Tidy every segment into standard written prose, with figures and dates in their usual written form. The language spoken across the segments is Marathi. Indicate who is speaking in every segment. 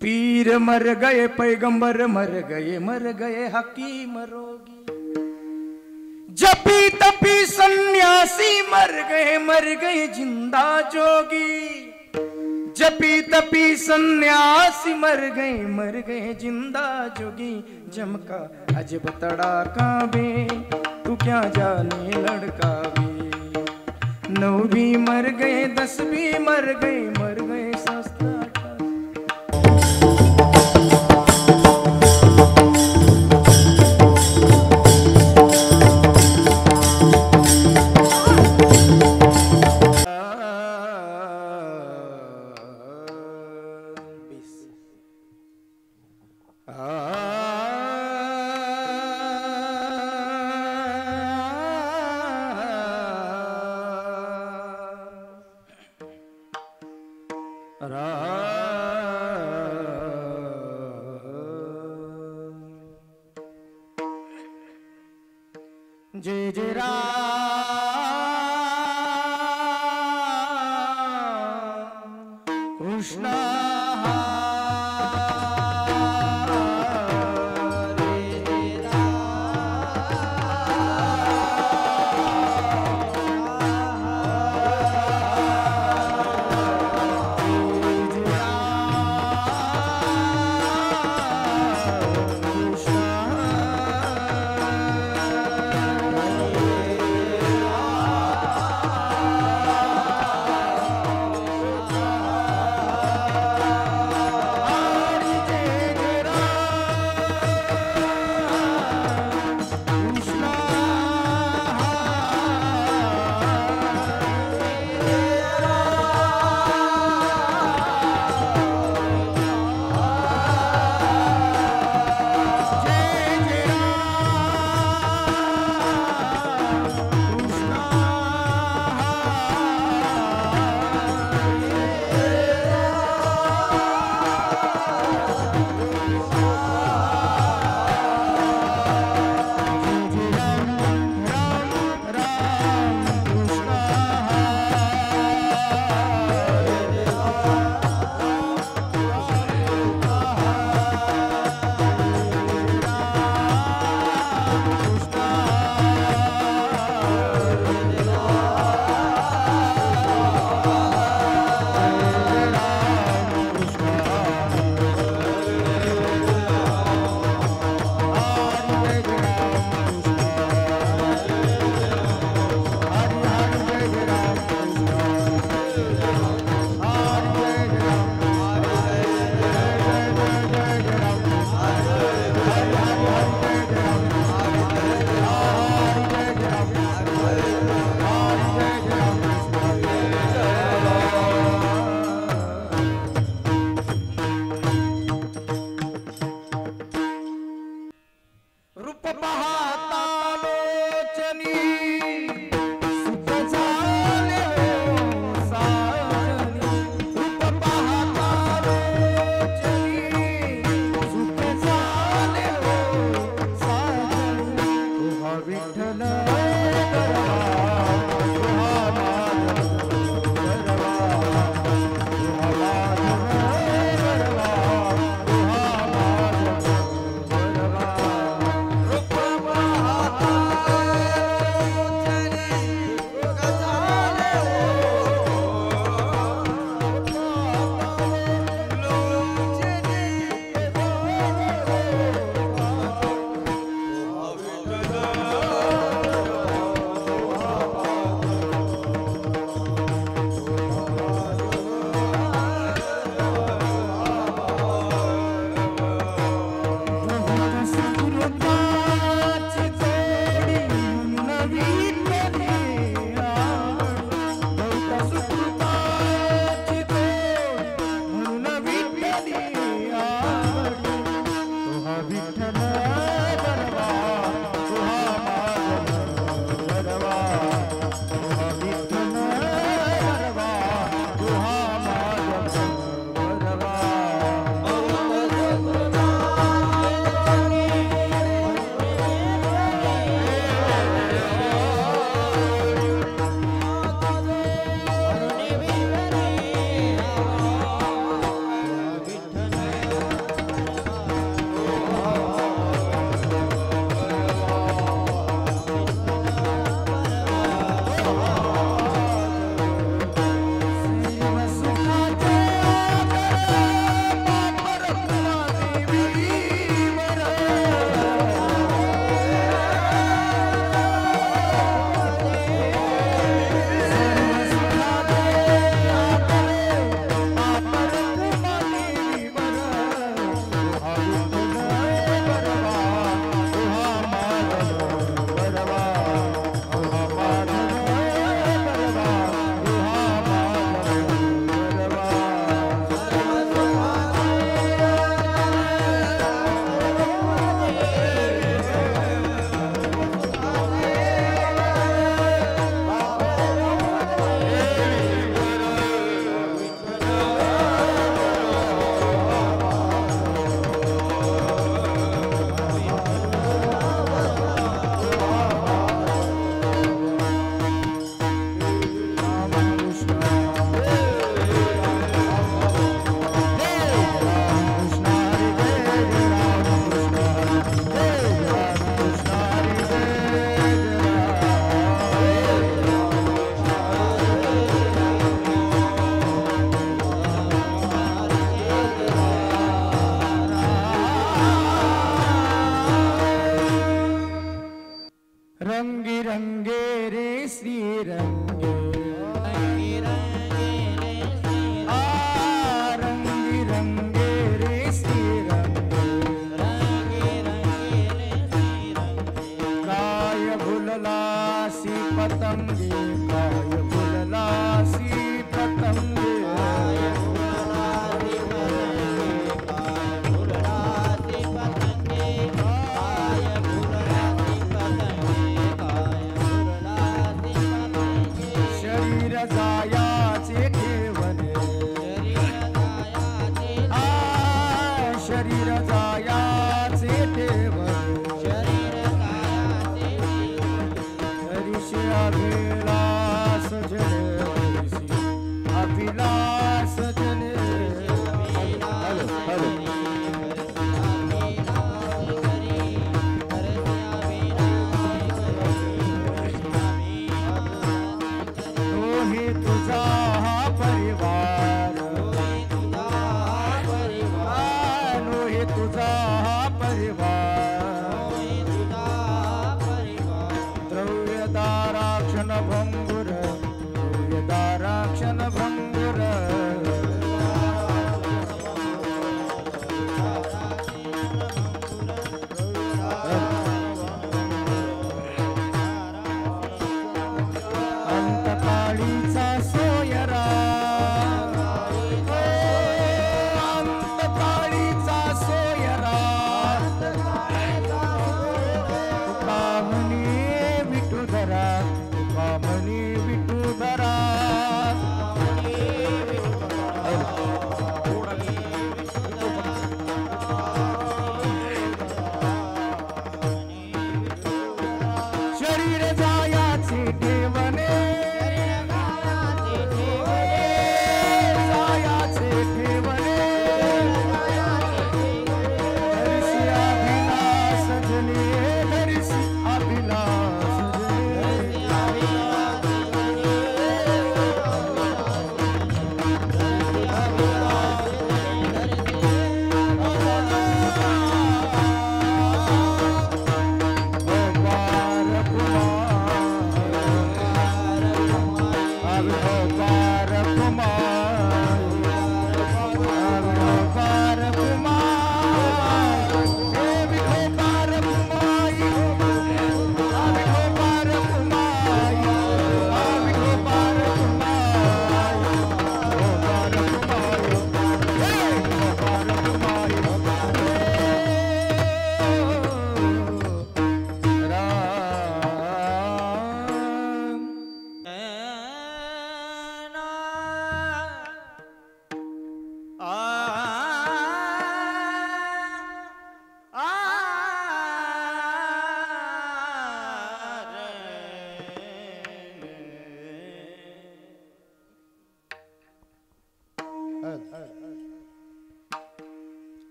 Speaker 1: पीर मर गए, पैगंबर मर गए हकीम रोगी। जपी तपी सन्यासी मर गए जिंदा जोगी। जपी तपी सन्यासी मर गए जिंदा जोगी। जम का अजब तड़ाका बे, तू क्या जाने लड़का बे। 9 भी मर गए, 10 भी मर गए सस्ता। जय जय राम कृष्ण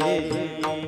Speaker 2: Hey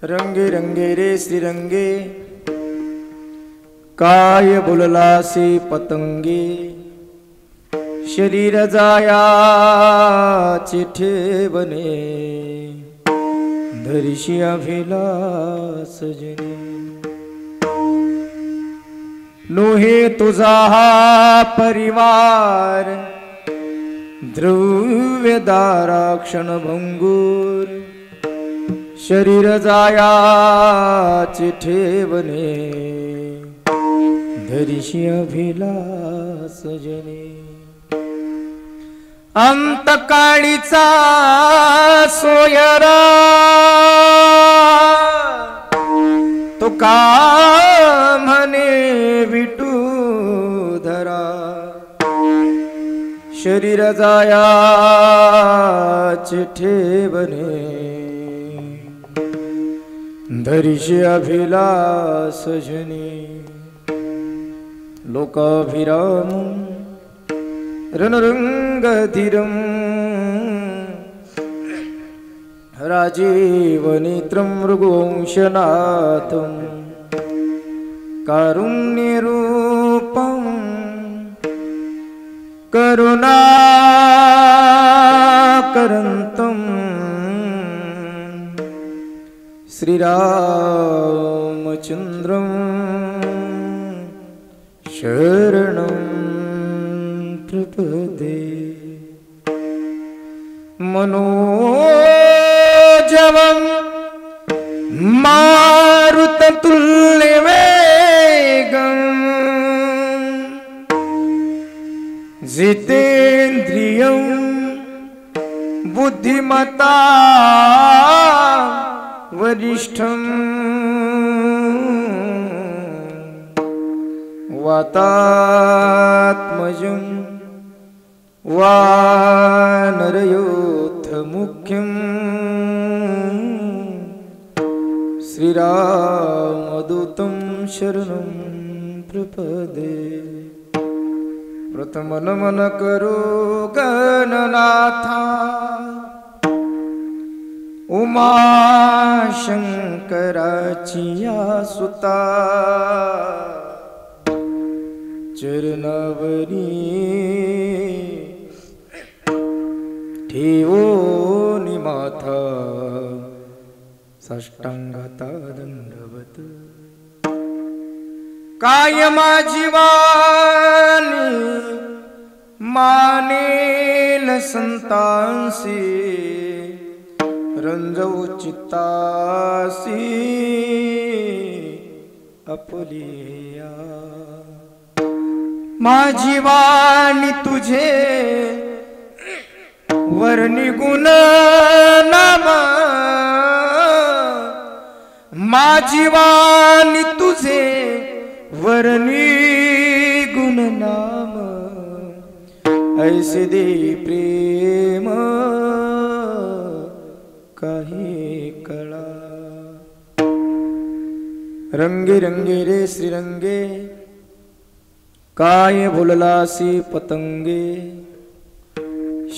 Speaker 1: रंगे रंगे रे श्रीरंगे काय बोललासे पतंगे शरीर जायाचे ठेवणे धरिशी अभिलाष जने नोहे तुझा हा परिवार द्रव्य दाराक्षण भंगूर शरीर जायाचे ठेवणे धरिशी अभिलाष जने अंतकाळीचा सोयरा तो का म्हणे विटू धरा शरीर जायाचे ठेवणे धरिशी अभिलाष जने लोकाभिराम रणरंगधीरं राजीवनेत्रं मृगवंशनाथं कारुण्यरूपं करुणाकरन्तं श्रीरामचन्द्रं शरणं प्रपदे मनोजवं मारुततुल्यवेगं जितेन्द्रियं बुद्धिमता वरिष्ठं वातात्मजं वानरयोद्धमुख्यं श्रीरामदूतं शरणं प्रपदे प्रथमनमन करो गणनाथा उमाशंकराची या सुता चरणावरी ठेवो निमाथा साष्टांगाता दंडवत काय माझी वाणी मानेल संतांसी रंजवू चित्तासी आपलिया माझी वाणी तुझे वर्णी गुण नाम माझी वाणी तुझे वर्णी गुण नाम ऐसे दे प्रेम काही कळा रंगे रंगे रे श्रीरंगे काय बोललासी पतंगे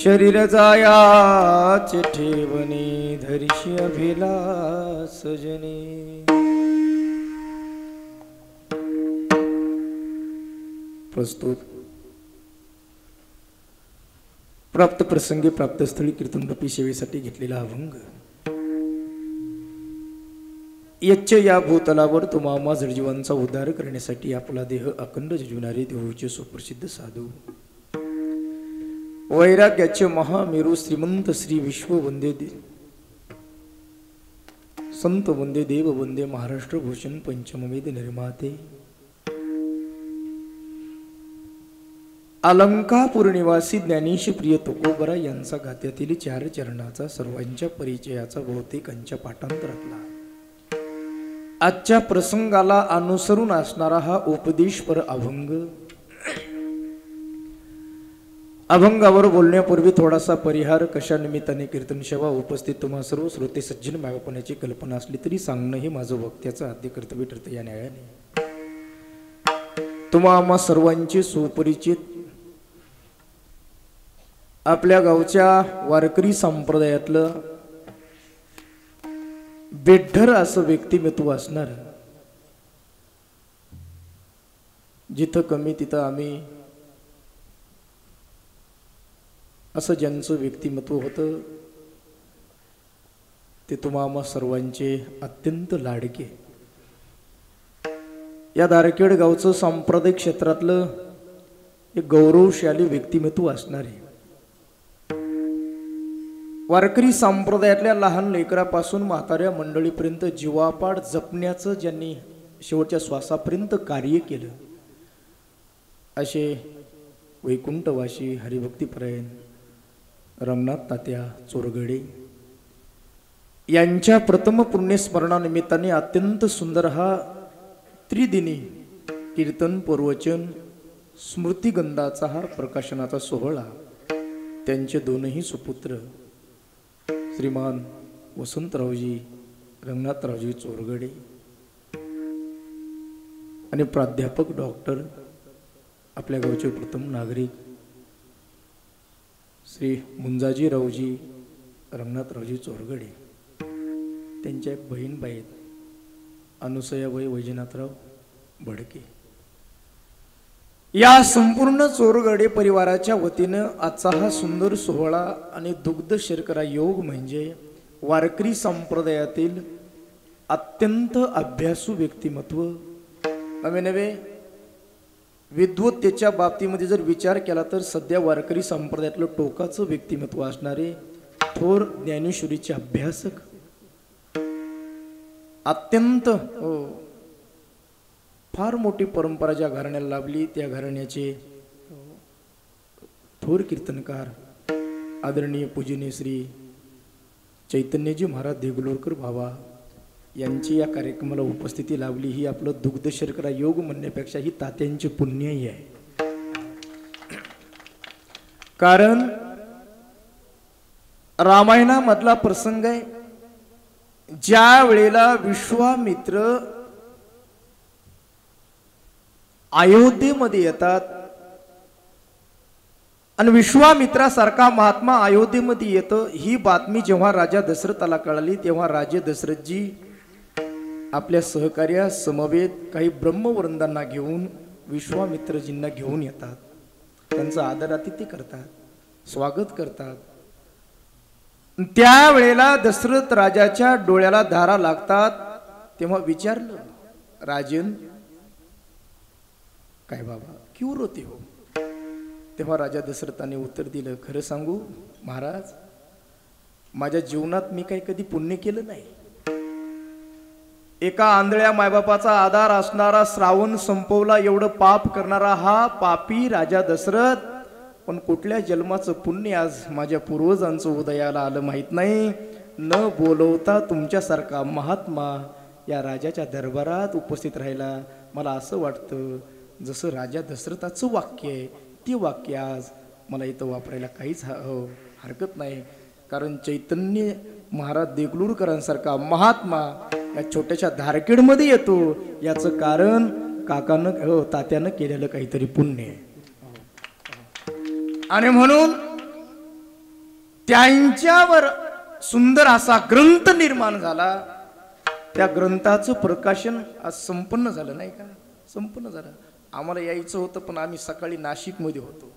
Speaker 1: शरीर जायाचे ठेवणे धरिशी अभिलाष जने प्रस्तुत प्राप्त प्रसंगी प्राप्त स्थळी कीर्तनरूपी सेवेसाठी घेतलेला अभंग यच्च या भूतलावर तुम्हा जडजीवांचा उद्धार करण्यासाठी आपला देह अखंड झिजविणारे देऊचे सुप्रसिद्ध साधू वैराग्याचे महामेरू श्रीमंत श्री विश्व वंदे संत वंदे देव वंदे महाराष्ट्र भूषण पंचमवेद निर्माते अलंकापूर निवासी ज्ञानीश प्रिय तुकोबरा यांचा गात्यातील 4 चरणाचा सर्वांच्या परिचयाचा बहुतेकांच्या पाठांतरातला आजच्या प्रसंगाला अनुसरून असणारा हा उपदेशपर अभंग. अभंगावर बोलण्यापूर्वी थोडासा परिहार. कशा निमित्ताने कीर्तन सेवा उपस्थित तुम्हा सर्व श्रोते सज्जन मागपणाची कल्पना असली तरी सांगणं हे माझं वक्त्याचं आद्य कर्तव्य ठरतं. या न्यायाने तुम्हा आम्हा सर्वांचे सुपरिचित आपल्या गावच्या वारकरी संप्रदायातलं बेढर असं व्यक्तिमत्व असणार, जिथं कमी तिथं आम्ही, असं ज्यांचं व्यक्तिमत्व होतं ते तुम्हा सर्वांचे अत्यंत लाडके. या दारखेड गावचं सांप्रदायिक क्षेत्रातलं एक गौरवशाली व्यक्तिमत्व असणार आहे. वारकरी संप्रदायातल्या लहान लेकरापासून म्हाताऱ्या मंडळीपर्यंत जीवापाड जपण्याचं ज्यांनी शेवटच्या श्वासापर्यंत कार्य केलं, असे वैकुंठवासी हरिभक्तीपरायण रंगनाथ तात्या चोरगडे यांच्या प्रथम पुण्यस्मरणानिमित्ताने अत्यंत सुंदर हा त्रिदिनी कीर्तन प्रवचन स्मृतिगंधाचा हा प्रकाशनाचा सोहळा त्यांचे दोनही सुपुत्र श्रीमान वसंतरावजी रंगनाथरावजी चोरगडे आणि प्राध्यापक डॉक्टर आपल्या गावचे प्रथम नागरिक श्री मुंजाजीरावजी रंगनाथरावजी चोरगडे, त्यांच्या एक बहीणबाई आहेत अनुसयाबाई वैजनाथराव भडके. या संपूर्ण चोरगडे परिवाराच्या वतीनं आजचा हा सुंदर सोहळा आणि दुग्ध शर्करा योग म्हणजे वारकरी संप्रदायातील अत्यंत अभ्यासू व्यक्तिमत्व, नवे नवे विद्वत्तेच्या बाबतीमध्ये जर विचार केला तर सध्या वारकरी संप्रदायातलं टोकाचं व्यक्तिमत्व असणारे थोर ज्ञानेश्वरीचे अभ्यासक, अत्यंत फार मोठी परंपरा ज्या घराण्याला लाभली त्या घराण्याचे थोर कीर्तनकार आदरणीय पूजनीय श्री चैतन्यजी महाराज देगलूरकर बाबा यांची या कार्यक्रमाला उपस्थिती लाभली. ही आपलं दुग्ध शर्करा योग म्हणण्यापेक्षा ही तात्यांचे पुण्यही आहे. कारण रामायणामधला प्रसंग आहे, ज्या वेळेला विश्वामित्र अयोध्येमध्ये येतात आणि विश्वामित्रासारखा महात्मा अयोध्येमध्ये येतं, ही बातमी जेव्हा राजा दशरथाला कळाली तेव्हा राजे दशरथजी आपल्या सहकार्या समवेत काही ब्रह्मवृंदांना घेऊन विश्वामित्रजींना घेऊन येतात. त्यांचं आदरातिथ्य करतात, स्वागत करतात. त्यावेळेला दशरथ राजाच्या डोळ्याला धारा लागतात. तेव्हा विचारलं, राजन काय बाबा क्यों रोते हो? तेव्हा राजा दशरथाने उत्तर दिलं, खरं सांगू महाराज, माझ्या जीवनात मी काही कधी पुण्य केलं नाही. एका आंधळ्या मायबापाचा आधार असणारा, श्रावण संपवला एवढं पाप करणारा हा पापी राजा दशरथ, पण कुठल्या जन्माचं पुण्य आज माझ्या पूर्वजांचं उदयाला आलं माहित नाही. न बोलवता तुमच्यासारखा महात्मा या राजाच्या दरबारात उपस्थित राहिला. मला असं वाटतं जसं राजा दशरथाचं वाक्य आहे ते वाक्य आज मला इथं वापरायला काहीच हरकत नाही. कारण चैतन्य महाराज देगलूरकरांसारखा महात्मा या छोट्याशा धारखेडमध्ये येतो, याचं कारण काकानं तात्यानं केलेलं काहीतरी पुण्य आहे. आणि म्हणून त्यांच्यावर सुंदर असा ग्रंथ निर्माण झाला. त्या ग्रंथाचं प्रकाशन आज संपन्न झालं नाही का? संपन्न झालं. आम्हाला यायचं होतं पण आम्ही सकाळी नाशिकमध्ये होतो.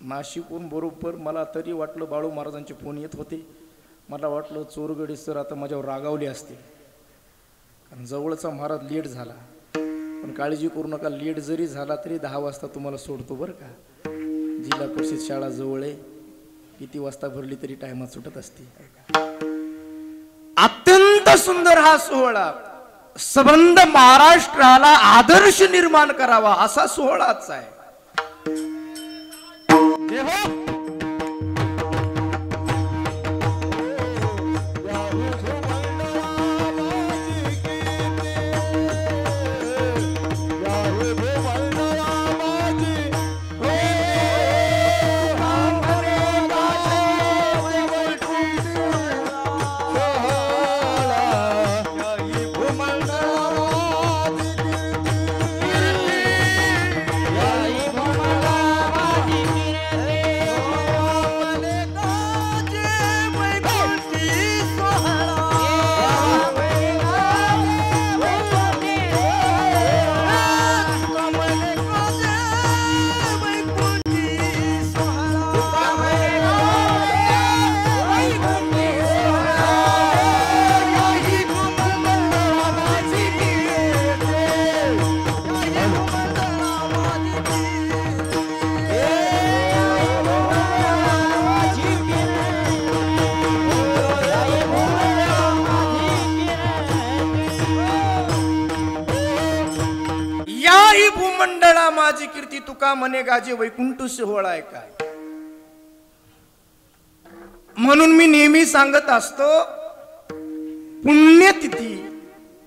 Speaker 1: नाशिकहून बरोबर मला तरी वाटलं बाळू महाराजांचे फोन येत होते. मला वाटलं चोरगडे सर आता माझ्यावर रागावले असतील, कारण जवळचा महाराज लेट झाला. पण काळजी करू नका, लेट जरी झाला तरी 10 वाजता तुम्हाला सोडतो बरं का. जिल्हा परिषद शाळा जवळ आहे, किती वाजता भरली तरी टायमात सुटत असते. अत्यंत सुंदर हा सोहळा, संबंध महाराष्ट्राला आदर्श निर्माण करावा असा सोहळाच आहे. मंडळा माझी कीर्ती तुका म्हणे गाजे वैकुंठ सोहळा आहे काय. म्हणून मी नेहमी सांगत असतो पुण्यतिथी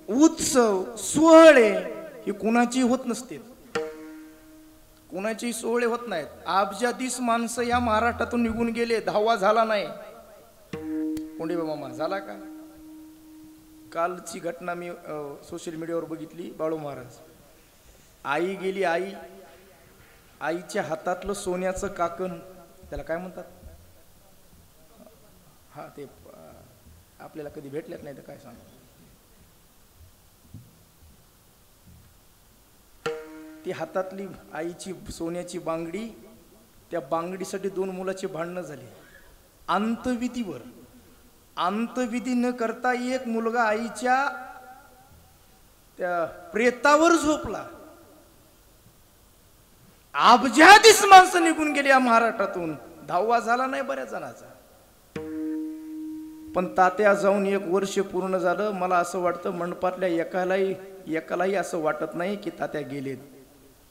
Speaker 1: उत्सव सोहळे हे कुणाची होत नसते, कुणाची सोहळे होत नाहीत. अब्जाधीश माणसं या महाराष्ट्रातून निघून गेले, 10वा झाला नाही. कोंडे मामा झाला का? कालची घटना मी सोशल मीडियावर बघितली. बाळू महाराज आई गेली, आईच्या हातातलं सोन्याचं काकण, त्याला काय म्हणतात, हा ते आपल्याला कधी भेटल्यात नाही तर काय सांग, ती हातातली आईची सोन्याची बांगडी, त्या बांगडीसाठी 2 मुलाची भांडणं झाली. अंतविधीवर, अंतविधी न करता एक मुलगा आईच्या त्या प्रेतावर झोपला. अब्जाधीश माणसं निघून गेली या महाराष्ट्रातून, 10वा झाला नाही बऱ्याच जणांचा. पण तात्या जाऊन 1 वर्ष पूर्ण झालं. मला असं वाटतं मंडपातल्या एकालाही असं वाटत नाही की तात्या गेलेत.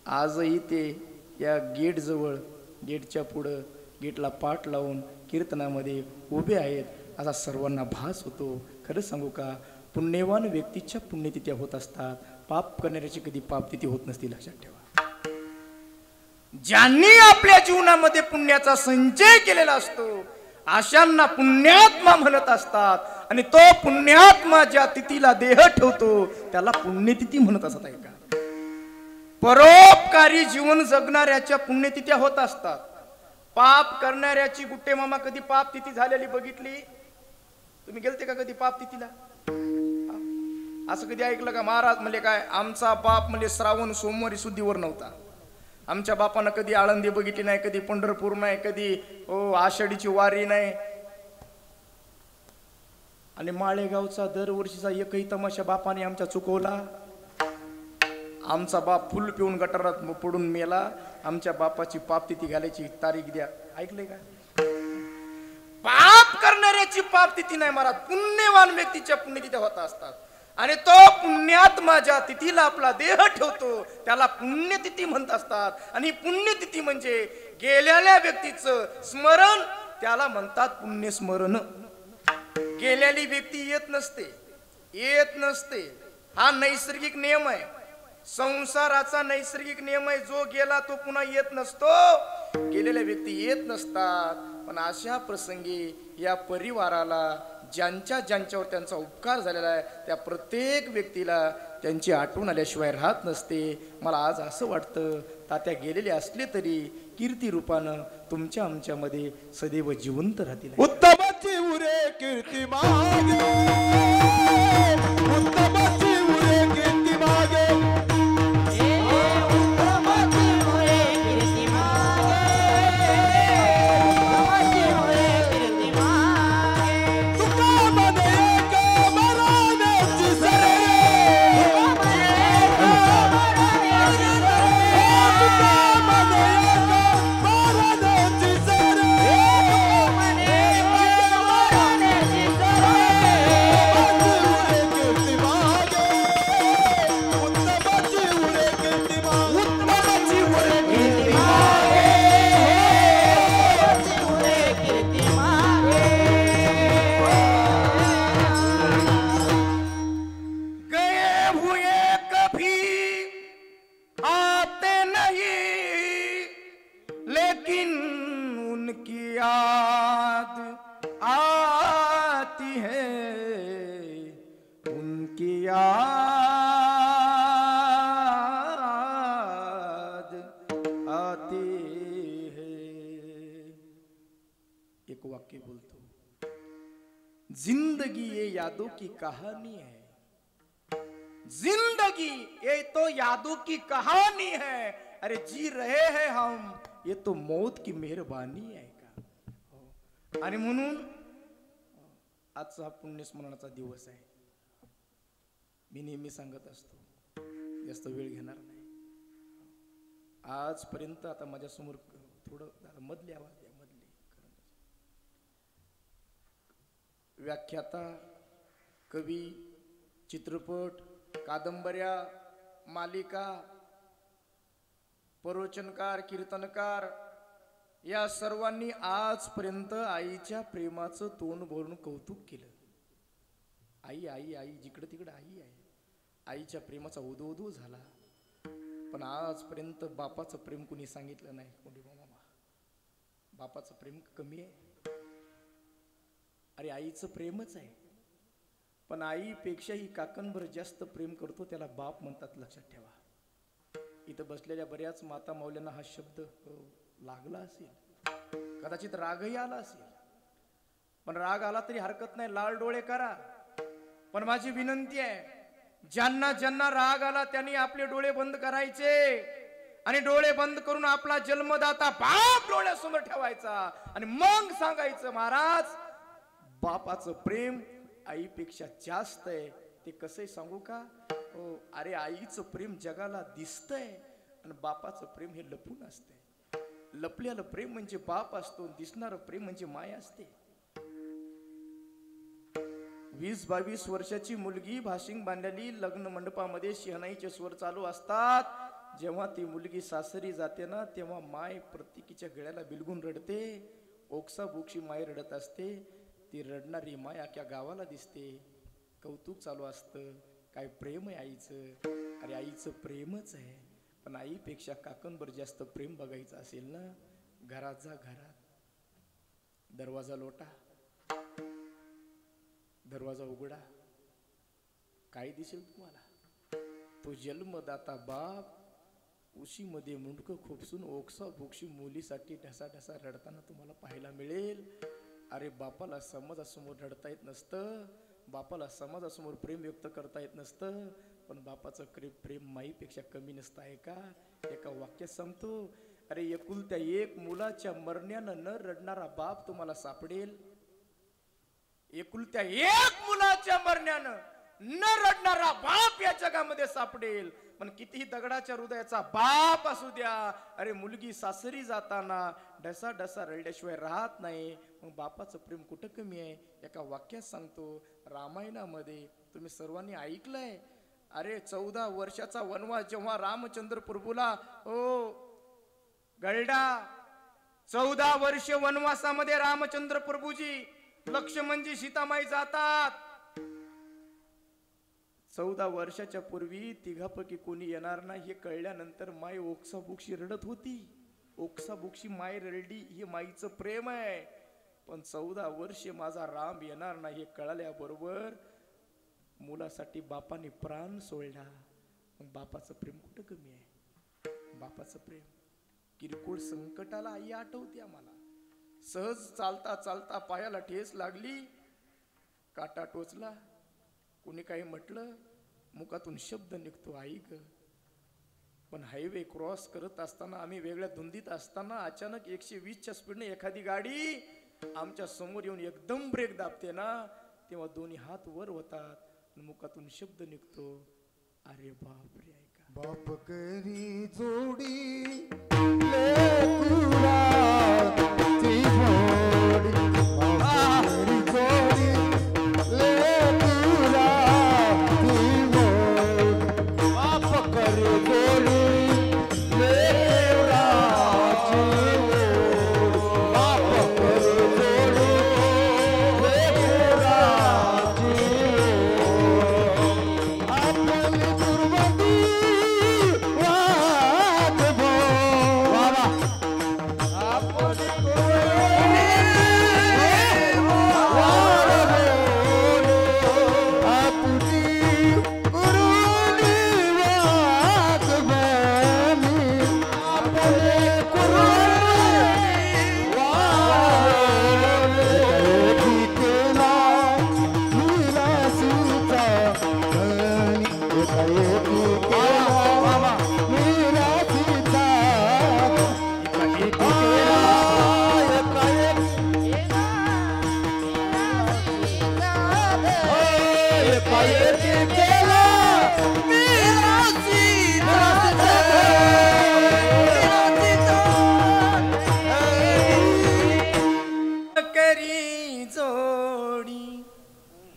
Speaker 1: आजही ते या गेट जवळ, गेटच्या पुढं, गेटला पाठ लावून कीर्तनामध्ये उभे आहेत, असा सर्वांना भास होतो. खरं सांगू का, पुण्यवान व्यक्तीच्या पुण्यतिथ्या होत असतात, पाप करणाऱ्याची कधी पापतिथी होत नसती, लक्षात ठेवा. ज्यांनी आपल्या जीवनामध्ये पुण्याचा संचय केलेला असतो अशांना पुण्यात्मा म्हणत असतात. आणि तो पुण्यात्मा ज्या तिथीला देह ठेवतो त्याला पुण्यतिथी म्हणत असतात. ऐका, परोपकारी जीवन जगणाऱ्याच्या पुण्यतिथ्या होत असतात. पाप करणाऱ्याची गुट्टे मामा कधी पाप तिथी झालेली बघितली? तुम्ही गेलते का कधी पाप तिथीला? असं कधी ऐकलं का? महाराज म्हणजे काय, आमचा बाप म्हणजे श्रावण सोमवारी शुद्धीवर नव्हता. आमच्या बापानं कधी आळंदी बघितली नाही, कधी पंढरपूर नाही, कधी आषाढीची वारी नाही. आणि माळेगावचा दरवर्षीचा एकही तमाशा बापाने आमच्या चुकवला. आमचा बाप फुल पिऊन गटारात पडून मेला. आमच्या बापाची पापतिथी घालायची तारीख द्या. ऐकलंय का? पाप करणाऱ्याची पापतिथी नाही महाराज, पुण्यवान व्यक्तीच्या पुण्यतिथ्या होत असतात. आणि तो पुण्यात्मा ज्या तिथीला आपला देह ठेवतो त्याला पुण्यतिथी म्हणत असतात. आणि पुण्यतिथी म्हणजे गेलेल्या व्यक्तीचं स्मरण, त्याला म्हणतात पुण्यस्मरण. गेलेली व्यक्ती येत नसते. हा नैसर्गिक नियम आहे, संसाराचा नैसर्गिक नियम आहे. जो गेला तो पुन्हा येत नसतो, गेलेल्या व्यक्ती येत नसतात. पण अशा प्रसंगी या परिवाराला ज्यांच्यावर त्यांचा उपकार झालेला आहे त्या प्रत्येक व्यक्तीला त्यांची आठवण आल्याशिवाय राहत नसते. मला आज असं वाटतं, तात्या गेलेले असले तरी कीर्ती रूपानं तुमच्या आमच्यामध्ये सदैव जिवंत राहतील.
Speaker 2: उत्तमाची उरे कीर्ती मागे, उत्तमाची उरे कीर्ती मागे,
Speaker 1: जिंदगी ये यादों की कहानी है, जिंदगी ये तो यादों की कहानी है. अरे जी रहे हैं हम, ये तो मौत की मेहरबानी आहे का. आणि म्हणून आजचा हा पुण्यस्मरणाचा दिवस आहे. मी नेहमी सांगत असतो, जास्त वेळ घेणार नाही. आजपर्यंत आता माझ्यासमोर थोडं मधली आवाज द्या, मधली व्याख्याता, कवी, चित्रपट, कादंबऱ्या, मालिका, प्रवचनकार, कीर्तनकार या सर्वांनी आजपर्यंत आईच्या प्रेमाचं तोंड भरून कौतुक केलं. आई आई आई, जिकडं तिकडं आई आहे. आईच्या प्रेमाचा उदो झाला. पण आजपर्यंत बापाचं प्रेम कुणी सांगितलं नाही. कोणी मामा, बापाचं प्रेम कमी आहे. अरे आईचं प्रेमच आहे, पण आईपेक्षाही काकणभर जास्त प्रेम करतो त्याला बाप म्हणतात, लक्षात ठेवा. इथं बसलेल्या बऱ्याच माता माऊल्यांना हा शब्द लागला असेल, कदाचित रागही आला असेल. पण राग आला तरी हरकत नाही, लाल डोळे करा. पण माझी विनंती आहे, ज्यांना ज्यांना राग आला त्यांनी आपले डोळे बंद करायचे आणि डोळे बंद करून आपला जन्मदाता बाप डोळ्यासमोर ठेवायचा आणि मग सांगायचं, महाराज बापाचं प्रेम आईपेक्षा जास्त आहे. ते कसं सांगू का? हो, अरे आईचं प्रेम जगाला दिसतंय आणि बापाचं प्रेम हे लपून असतंय. लपलेलं प्रेम म्हणजे बाप असतो, दिसणारं प्रेम म्हणजे माय असते. 20-22 वर्षाची मुलगी भाशिंग बांधलेली, लग्न मंडपामध्ये शहनाईचे स्वर चालू असतात. जेव्हा ती मुलगी सासरी जाते ना, तेव्हा माय प्रत्येकीच्या गळ्याला बिलगून रडते. ओक्सा बोक्षी माय रडत असते. ती रडणारी माय अख्ख्या गावाला दिसते. कौतुक चालू असतं, काय प्रेम आहे आईचं. अरे आईचं प्रेमच आहे, पण आईपेक्षा काकणभर जास्त प्रेम बघायचं असेल ना, घरात जा. घरात दरवाजा लोटा, दरवाजा उघडा, काय दिसेल तुम्हाला? तो जन्मदाता बाप उशीमध्ये मुंडकं खुपसून ओक्सा बोक्षी मुलीसाठी ढसा ढसा रडताना तुम्हाला पाहायला मिळेल. अरे बापाला समाजासमोर रडता येत नसतं, बापाला समाजासमोर प्रेम व्यक्त करता येत नसतं, पण बापाचं प्रेम माईपेक्षा कमी नसतं आहे का? एका वाक्यात सांगतो, अरे एकुलत्या एक मुलाच्या मरण्यानं न रडणारा बाप तुम्हाला सापडेल. एकुलत्या एक मुलाच्या मरण्यानं न रडणारा बाप या जगामध्ये सापडेल. पण कितीही दगडाच्या हृदयाचा बाप असू द्या, अरे मुलगी सासरी जाताना ढसा ढसा रडल्याशिवाय राहत नाही. मग बापाचं प्रेम कुठं कमी आहे? एका वाक्यात सांगतो, रामायणामध्ये तुम्ही सर्वांनी ऐकलंय. अरे 14 वर्षाचा वनवास जेव्हा रामचंद्र प्रभूला गळडा, 14 वर्ष वनवासामध्ये रामचंद्र प्रभूजी लक्ष्मणजी सीतामाई जातात. 14 वर्षाच्या पूर्वी तिघापैकी कोणी येणार नाही हे कळल्यानंतर माय ओक्सा बोक्षी रडत होती. ओक्सा बोक्षी माय रडली, हे माईचं प्रेम आहे. पण 14 वर्षे माझा राम येणार नाही हे कळल्याबरोबर मुलासाठी बापाने प्राण सोडला. मग बापाचं प्रेम कुठं कमी आहे? बापाचं प्रेम किरकोळ संकटाला आई आठवते आम्हाला. सहज चालता चालता पायाला ठेस लागली, काटा टोचला, कोणी काही म्हटलं, मुखातून शब्द निघतो, आई ग. पण हायवे क्रॉस करत असताना, आम्ही वेगळ्या धुंदीत असताना अचानक 120च्या स्पीडने एखादी गाडी आमच्या समोर येऊन एकदम ब्रेक दाबते ना, तेव्हा दोन्ही हात वर होतात, मुखातून शब्द निघतो, अरे बाप रे. ऐका,
Speaker 2: बाप करी जोडी लेकुरा ती जोडी, बाप करी जोडी लेकुरा ती जोडी, बाप करी जोडी लेकुरा ती जोडी, बाप करी जोडी लेकुरा ती जोडी, आपली कुर्बानी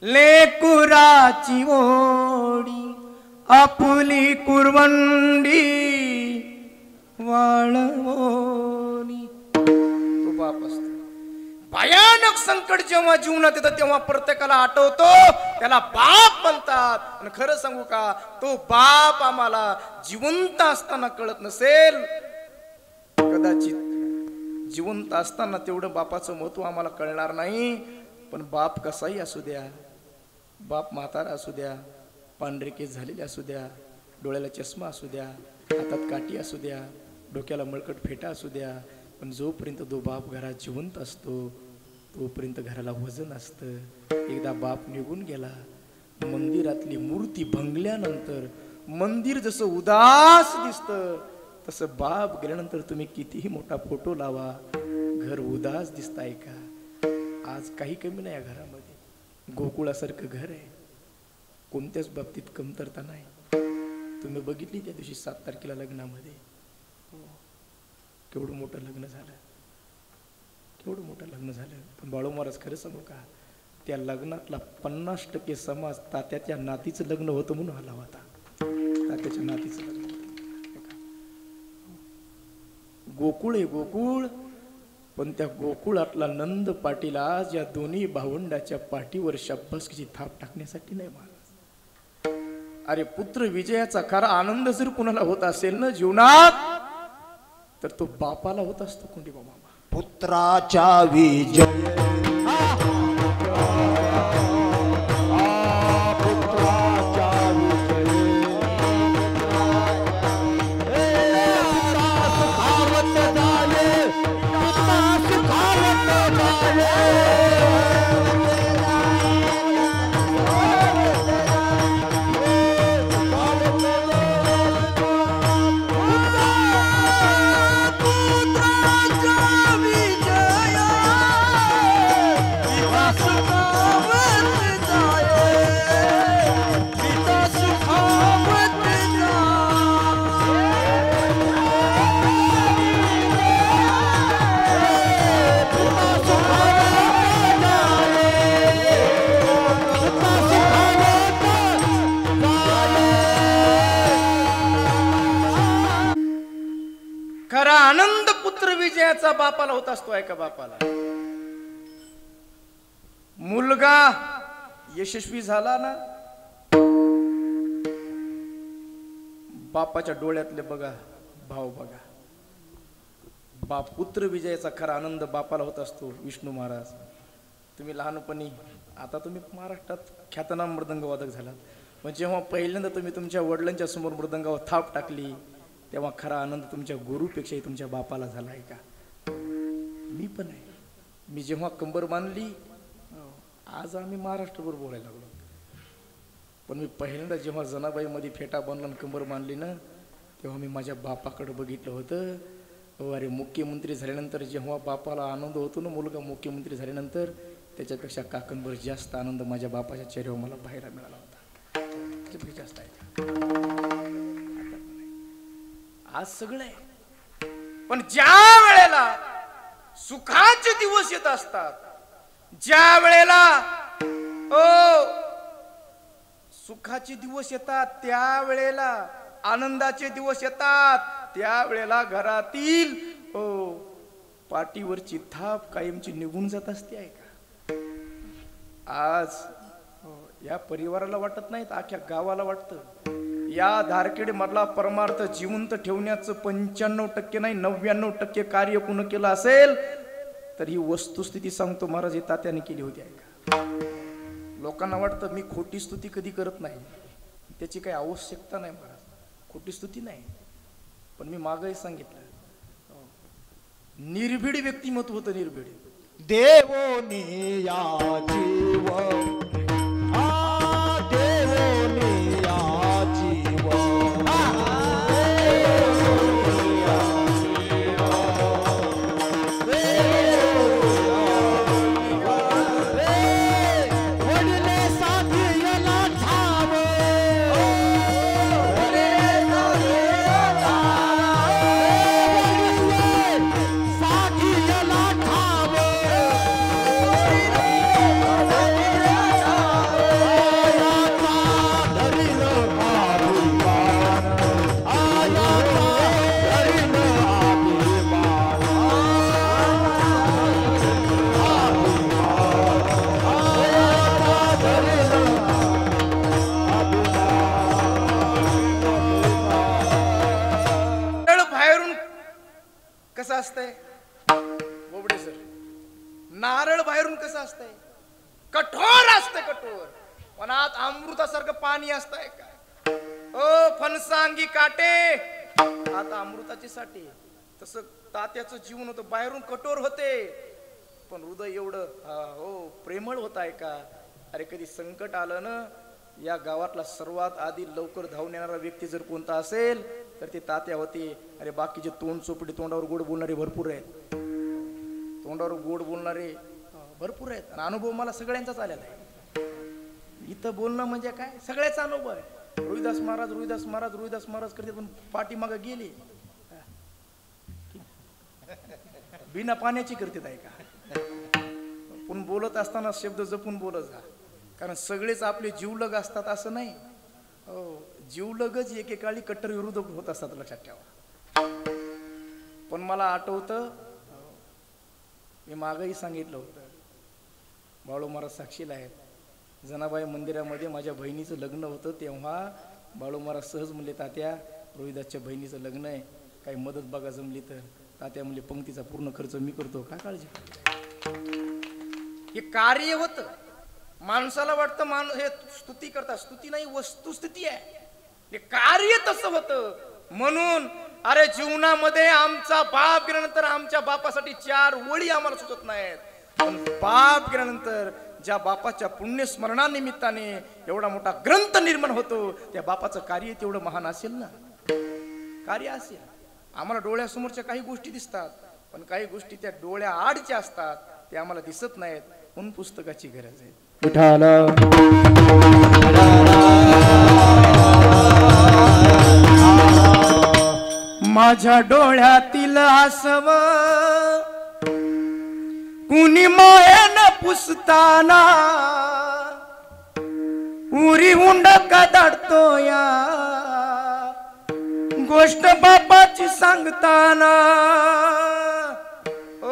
Speaker 1: लेकुराची ओढी, आपली कुरवंडी वाळवोनी तो बाप असतो. भयानक संकट जेव्हा जीवनात येतं तेव्हा प्रत्येकाला आठवतो त्याला बाप म्हणतात. आणि खरं सांगू का, तो बाप आम्हाला जिवंत असताना कळत नसेल. कदाचित जिवंत असताना तेवढं बापाचं महत्व आम्हाला कळणार नाही. पण बाप कसाही असू द्या, बाप म्हातारा असू द्या, पांढरे केस झालेले असू द्या, डोळ्याला चष्मा असू द्या, हातात काठी असू द्या, डोक्याला मळकट फेटा असू द्या, पण जोपर्यंत तो बाप घरात जिवंत असतो तोपर्यंत घराला वजन असतं. एकदा बाप निघून गेला, मंदिरातली मूर्ती भंगल्यानंतर मंदिर जसं उदास दिसतं तसं बाप गेल्यानंतर तुम्ही कितीही मोठा फोटो लावा, घर उदास दिसताय का? आज काही कमी नाही या घरामध्ये. गोकुळासारखं घर आहे, कोणत्याच बाबतीत कमतरता नाही. तुम्ही बघितली त्या दिवशी 7 तारखेला लग्नामध्ये केवढं मोठं लग्न झालं, केवढं मोठं लग्न झालं. पण बाळू महाराज खरं सांगू का, त्या लग्नातला 50% समाज तात्याच्या नातीचं लग्न होतं म्हणून आला होता. तात्याच्या नातीचं लग्न होतं. गोकुळ आहे गोकुळ, पण त्या गोकुळातला नंद पाटील आज या दोन्ही भावंडाच्या पाठीवर शाब्बासकीची थाप टाकण्यासाठी नाही महाराज. अरे पुत्र विजयाचा खरा आनंद जर कुणाला होत असेल ना जीवनात तर तो बापाला होत असतो. कोंडी बाबा
Speaker 2: पुत्राचा विजय
Speaker 1: खरा आनंद पुत्र विजयाचा बापाला होत असतो. ऐका, बापाला मुलगा यशस्वी झाला ना, बापाच्या डोळ्यातले बघा भाव बघा. बाप पुत्र विजयाचा खरा आनंद बापाला होत असतो. विष्णू महाराज तुम्ही लहानपणी, आता तुम्ही महाराष्ट्रात ख्यातनाम मृदंगवादक झालात, पण जेव्हा पहिल्यांदा तुम्ही तुमच्या वडिलांच्या समोर मृदंगावर थाप टाकली तेव्हा खरा आनंद तुमच्या गुरुपेक्षाही तुमच्या बापाला झाला आहे का? मी पण आहे. मी जेव्हा कंबर बांधली, आज आम्ही महाराष्ट्रभर बोलायला लागलो, पण मी पहिल्यांदा जेव्हा जनाबाईमध्ये फेटा बांधला आणि कंबर बांधली ना तेव्हा मी माझ्या बापाकडे बघितलं होतं. अरे मुख्यमंत्री झाल्यानंतर जेव्हा बापाला आनंद होतो ना, मुलगा मुख्यमंत्री झाल्यानंतर, त्याच्यापेक्षा काकणभर जास्त आनंद माझ्या बापाच्या चेहऱ्यावर मला पाहायला मिळाला होता. त्याच्यापेक्षा जास्त आहे. आज सगळं आहे, पण ज्या वेळेला सुखाचे दिवस येत असतात, ज्या वेळेला सुखाचे दिवस येतात, त्या वेळेला आनंदाचे दिवस येतात, त्या वेळेला घरातील पाठीवरची थाप कायमची निघून जात असते. आहे का? आज या परिवाराला वाटत नाही, अख्ख्या गावाला वाटतं. या धारखेड मधला परमार्थ जिवंत ठेवण्याचं 95% नाही 99% कार्य कुणं केलं असेल तर ही वस्तुस्थिती सांगतो महाराज, हे तात्याने केली होती. ऐका, लोकांना वाटतं मी खोटी स्तुती कधी करत नाही, त्याची काही आवश्यकता नाही महाराज, खोटी स्तुती नाही. पण मी मागही सांगितलं, निर्भीड व्यक्तिमत्व होतं. निर्भीड
Speaker 2: देवोनी या जीव
Speaker 1: कसं असतंय? कठोर असतंय, कठोर. मनात अमृतासारखं पाणी असतंय का? ओ फणसांगी काटे आता अमृताची साठी. तसं तात्याचं जीवन होतं, बाहेरून कठोर होते पण हृदय एवढं हो प्रेमळ होत आहे का? अरे कधी संकट आलं ना, या गावातला सर्वात आधी लवकर धावून येणारा व्यक्ती जर कोणता असेल तर ते तात्या होते. अरे बाकीचे तोंड चोपडी, तोंडावर गोड बोलणारे भरपूर आहेत, तोंडावर गोड बोलणारे भरपूर आहेत. आणि अनुभव मला सगळ्यांचाच आलेला आहे. इथं बोलणं म्हणजे काय, सगळ्याचा अनुभव आहे. रोहिदास महाराज रोहिदास महाराज रोहिदास महाराज करते पण पाठीमागे गेले बिना पाण्याची करते आहे का? पण बोलत असताना शब्द जपून बोलत जा, कारण सगळेच आपले जीवलग असतात असं नाही. हो, जीवलगच एकेकाळी कट्टर विरुद्ध होत असतात, लक्षात ठेवा. पण मला आठवतं, मी मागही सांगितलं होतं, बाळू महाराज साक्षीला आहेत. जनाबाई मंदिरामध्ये माझ्या बहिणीचं लग्न होतं, तेव्हा बाळू महाराज सहज म्हणले, तात्या रोहिदासच्या बहिणीचं लग्न आहे, काही मदत बघा जमली तर. तात्या म्हणले, पंक्तीचा पूर्ण खर्च मी करतो, काय काळजी. हे कार्य होतं. माणसाला वाटतं माणूस हे स्तुती करतात, स्तुती नाही, वस्तुस्थिती आहे. हे कार्य तसं होतं. म्हणून अरे जीवनामध्ये आमचा बाप गेल्यानंतर आमच्या बापासाठी 4 ओळी आम्हाला सुचत नाहीत, पण बाप गेल्यानंतर ज्या बापाच्या पुण्यस्मरणानिमित्ताने एवढा मोठा ग्रंथ निर्माण होतो, त्या बापाचं कार्य तेवढं महान असेल ना, कार्य असेल. आम्हाला डोळ्यासमोरच्या काही गोष्टी दिसतात, पण काही गोष्टी त्या डोळ्या आडच्या असतात, ते आम्हाला दिसत नाहीत. म्हणून पुस्तकाची गरज आहे. विठाल माझ्या डोळ्यातील आसव कुणी मायेन पुसताना, उरी हुंड कदडतो या गोष्ट बापाची सांगताना. ओ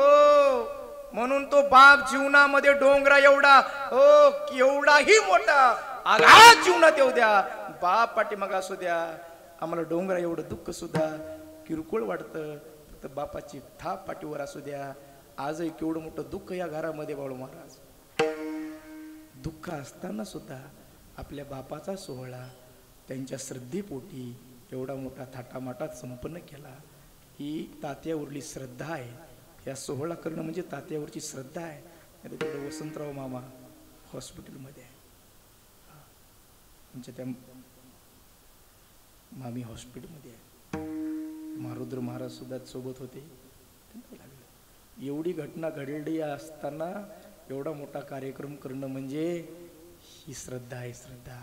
Speaker 1: म्हणून तो बाप जीवनामध्ये डोंगरा एवढा हो केवढाही मोठा आघात जीवनात येऊ द्या, बाप पाठीमागे असू द्या, आम्हाला डोंगरा एवढं दुःख सुद्धा किरकोळ वाटतं, फक्त बापाची थाप पाठीवर असू द्या. आजही केवढं मोठं दुःख या घरामध्ये बाळू महाराज. दुःख असताना सुद्धा आपल्या बापाचा सोहळा त्यांच्या श्रद्धेपोटी एवढा मोठा थाटामाटात संपन्न केला. ही तात्यावरली श्रद्धा आहे. या सोहळा करणं म्हणजे तात्यावरची श्रद्धा आहे. तिकडे वसंतराव मामा हॉस्पिटलमध्ये आहे, आमच्या त्या मामी हॉस्पिटलमध्ये आहे. मारुद्र महाराज सुद्धा सोबत होते. एवढी घटना घडली असताना एवढा मोठा कार्यक्रम करणं म्हणजे ही श्रद्धा आहे, श्रद्धा.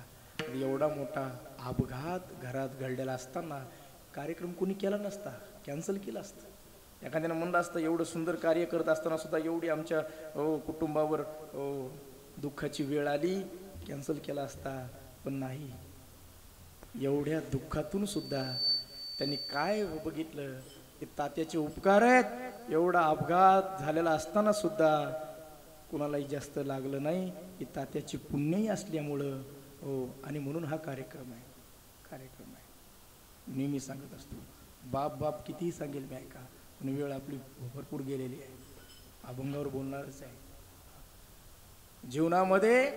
Speaker 1: एवढा मोठा अपघात घरात घडलेला असताना कार्यक्रम कोणी केला नसता, कॅन्सल केला असतं. एखाद्यानं म्हणलं असतं, एवढं सुंदर कार्य करत असताना सुद्धा एवढी आमच्या कुटुंबावर दुःखाची वेळ आली, कॅन्सल केला असता. पण नाही, एवढ्या दुःखातून सुद्धा त्यांनी काय बघितलं, की तात्याचे उपकार आहेत. एवढा अपघात झालेला असताना सुद्धा कुणालाही जास्त लागलं नाही, की तात्याची पुण्यही असल्यामुळं. हो, आणि म्हणून हा कार्यक्रम आहे, कार्यक्रम आहे. नेहमी सांगत असतो, बाप बाप कितीही सांगेल मी ऐका, पण वेळ आपली भरपूर गेलेली आहे, अभंगावर बोलणारच आहे. जीवनामध्ये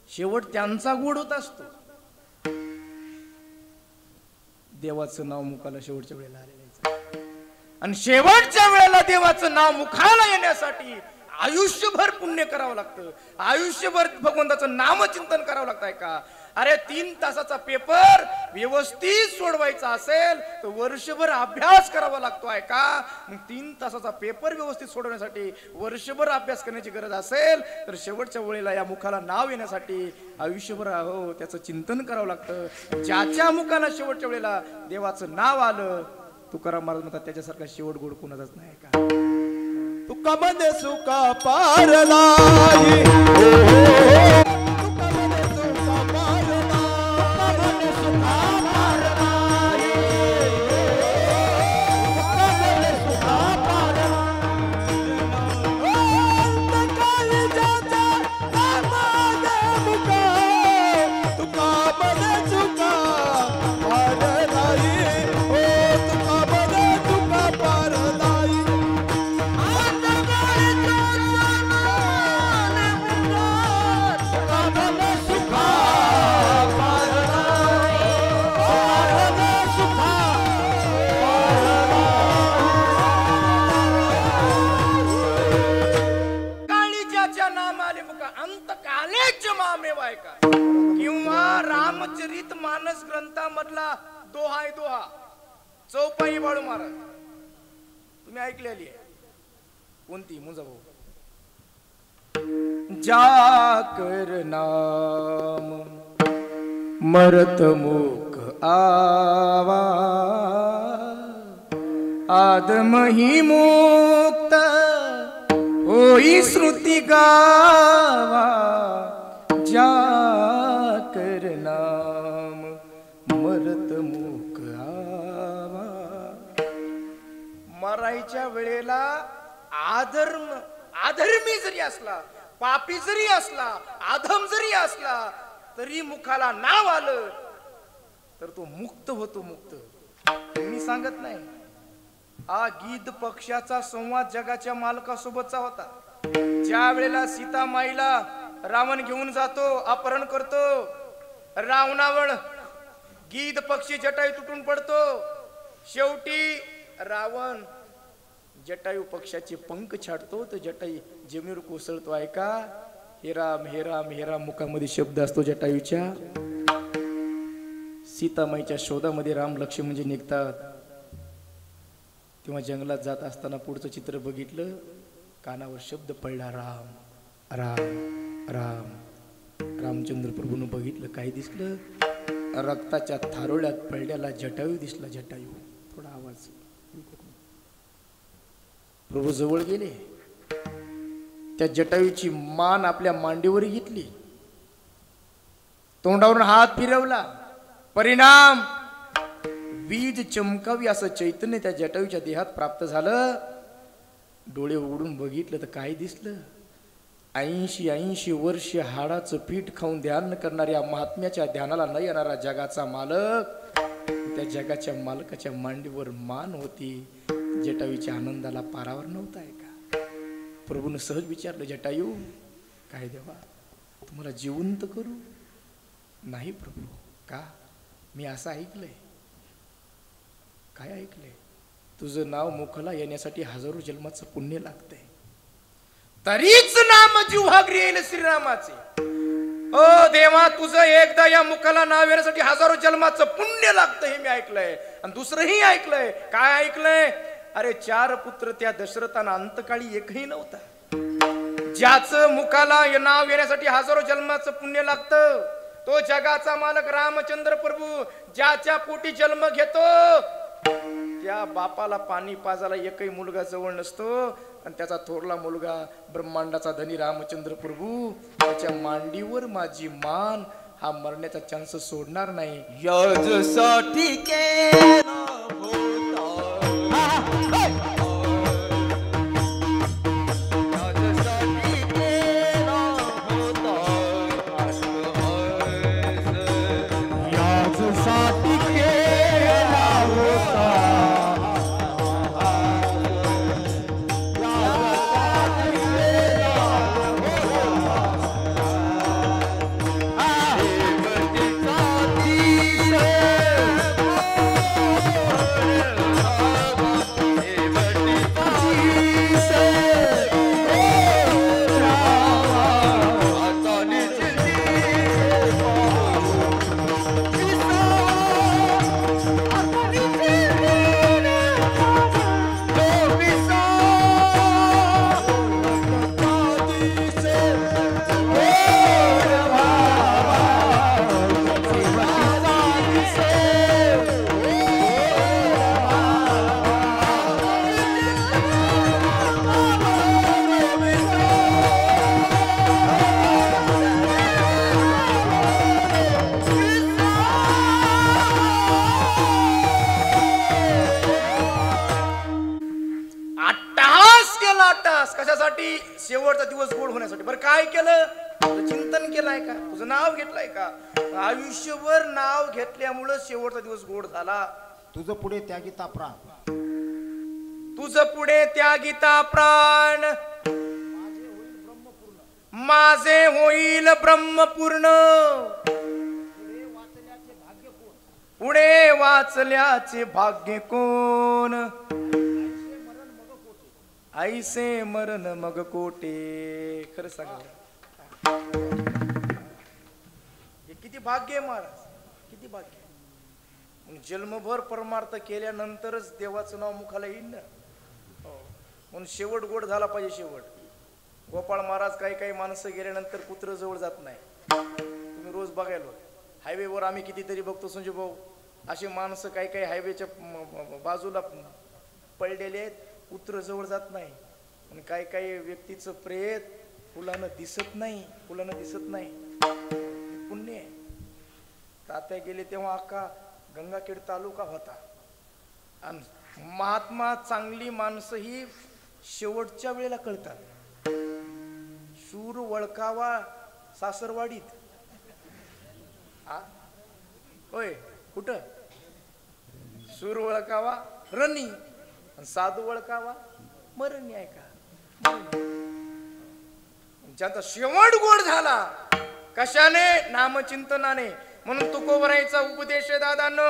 Speaker 1: शेवट त्यांचा गोड होत असतो. देवाचं नाव मुखाला शेवटच्या वेळेला आलेलं आहे, आणि शेवटच्या वेळेला देवाचं नाव मुखाला येण्यासाठी आयुष्यभर पुण्य करावं लागतं, आयुष्यभर भगवंताचं नामचिंतन करावं लागतं. का अरे 3 तासाचा पेपर व्यवस्थित सोडवायचा असेल तर वर्षभर अभ्यास करावा लागतो आहे का. 3 तासाचा पेपर व्यवस्थित सोडवण्यासाठी वर्षभर अभ्यास करण्याची गरज असेल तर शेवटच्या वेळेला या मुखाला नाव येण्यासाठी आयुष्यभर हो त्याचं चिंतन करावं लागतं. ज्याच्या मुखाला शेवटच्या वेळेला देवाचं नाव आलं, तुकाराम महाराज म्हणतात, त्याच्यासारखा शेवट गोड कोणाचाच नाही का.
Speaker 2: तुका मध्ये सुका पार नाही, तुका मध्ये सुका पार नाही, तुका मध्ये सुका पार नाही, काळी जाता कामाने मुका, तुका मध्ये सुका पार नाही, तुका मध्ये सुका पार नाही.
Speaker 1: किंवा रामचरित मानस ग्रंथामधला दोहा आहे दोहा, चौपाई बाळू महाराज तुम्ही ऐकलेली आहे कोणती? मुंजा भाऊ. जाकर नाम मरत मुख आवा, आदम ही मुक्त होई श्रुती गावा. जाकर नाम मरत मुख आवा. मरायच्या वेळेला अधर्मी जरी असला, पापी जरी असला, अधम जरी असला, तरी मुखाला नाव आलं तर तो मुक्त होतो. मुक्त मी सांगत नाही. हा गीध पक्षाचा संवाद जगाच्या मालकासोबतचा होता. ज्या वेळेला सीतामाईला रावण घेऊन जातो, अपहरण करतो, रावणावर गीध पक्षी जटायू तुटून पडतो. शेवटी रावण जटायू पक्षाचे पंख छाडतो, तो जटायू जमिनीवर कोसळतो. ऐका, हे राम हे राम हे राम मुखामध्ये शब्द असतो जटायूच्या. सीतामाईच्या शोधामध्ये राम लक्ष्मण म्हणजे निघतात. तेव्हा जंगलात जात असताना पुढचं चित्र बघितलं, कानावर शब्द पडला राम राम राम. रामचंद्र प्रभूनं बघितलं, काय दिसलं? रक्ताच्या थारोळ्यात पडलेला जटायू दिसला. जटायू थोडा आवाज. प्रभू जवळ गेले, त्या जटायूची मान आपल्या मांडीवर घेतली, तोंडावरून हात फिरवला. परिणाम वीज चमकावी असं चैतन्य त्या जटायूच्या देहात प्राप्त झालं. डोळे उघडून बघितलं तर काय दिसलं? 80 वर्ष हाडाचं पीठ खाऊन ध्यान करणाऱ्या महात्म्याच्या ध्यानाला न येणारा जगाचा मालक, त्या जगाच्या मालकाच्या मांडीवर मान होती. जटायूच्या आनंदाला पारावर नव्हता. आहे का? प्रभूने सहज विचारलं, जटायू काय देवा तुम्हाला जिवंत करू? नाही प्रभू. का? मी असं ऐकलंय. काय ऐकलंय? तुझं नाव मुखाला येण्यासाठी हजारो जन्माचं पुण्य लागतंय, तरीच नाम जिव्हाग्री येईल श्रीरामाचे. ओ देवा, तुझं एकदा या मुखाला नाव येण्यासाठी हजारो जन्माचं पुण्य लागतं हे मी ऐकलंय. आणि दुसरंही ऐकलंय. काय ऐकलंय? अरे 4 पुत्र त्या दशरथांना अंतकाळी एकही नव्हता. ज्याचं मुखाला नाव येण्यासाठी हजारो जन्माचं पुण्य लागतं, तो जगाचा मालक रामचंद्र प्रभू. ज्याच्या पोटी जन्म घेतो त्या बापाला पाणी पाजायला एकही मुलगा जवळ नसतो. आणि त्याचा थोरला मुलगा ब्रह्मांडाचा धनी रामचंद्र प्रभू, त्याच्या मांडीवर माझी मान, हा मरण्याचा चान्स सोडणार नाही.
Speaker 2: याजसाठी केला
Speaker 1: कशासाठी? शेवटचा दिवस गोड होण्यासाठी. बरं काय केलं? चिंतन केलंय का? तुझं नाव घेतलंय का? आयुष्यभर नाव घेतल्यामुळं शेवटचा दिवस गोड झाला.
Speaker 2: तुझं पुढे त्यागिता प्राण,
Speaker 1: तुझं पुढे त्यागिता प्राण, माझे होईल ब्रह्मपूर्ण. पुढे वाचल्याचे भाग्य कोण? ऐसे मरण मग कोटे. खरं सांगा, किती भाग्य आहे महाराज, किती भाग्य आहे. मग जन्मभर परमार्थ केल्यानंतरच देवाचं नाव मुखाला येईल ना. हो, म्हणून शेवट गोड झाला पाहिजे. शेवट गोपाळ महाराज, काही काही माणसं गेल्यानंतर कुत्र जवळ जात नाही. तुम्ही रोज बघायला हायवेवर आम्ही कितीतरी बघतो संजय भाऊ, अशी माणसं काही काही हायवेच्या बाजूला पडलेले आहेत, कुत्र जवळ जात नाही. आणि काही काही व्यक्तीचं प्रेत फुलानं दिसत नाही, फुलानं दिसत नाही. पुण्य आहे. तात्या गेले तेव्हा अख्खा गंगाखेड तालुका होता. आणि महात्मा चांगली माणसं ही शेवटच्या वेळेला कळतात. शूर वळकावा सासरवाडीत, होय कुठं? शूर वळकावा रणी, साधू वळकावा मरणी. आहे का? ज्याचा शेवट गोड झाला कशाने? नामचिंतनाने. म्हणून तुकोबरायचा उपदेश आहे दादांनो,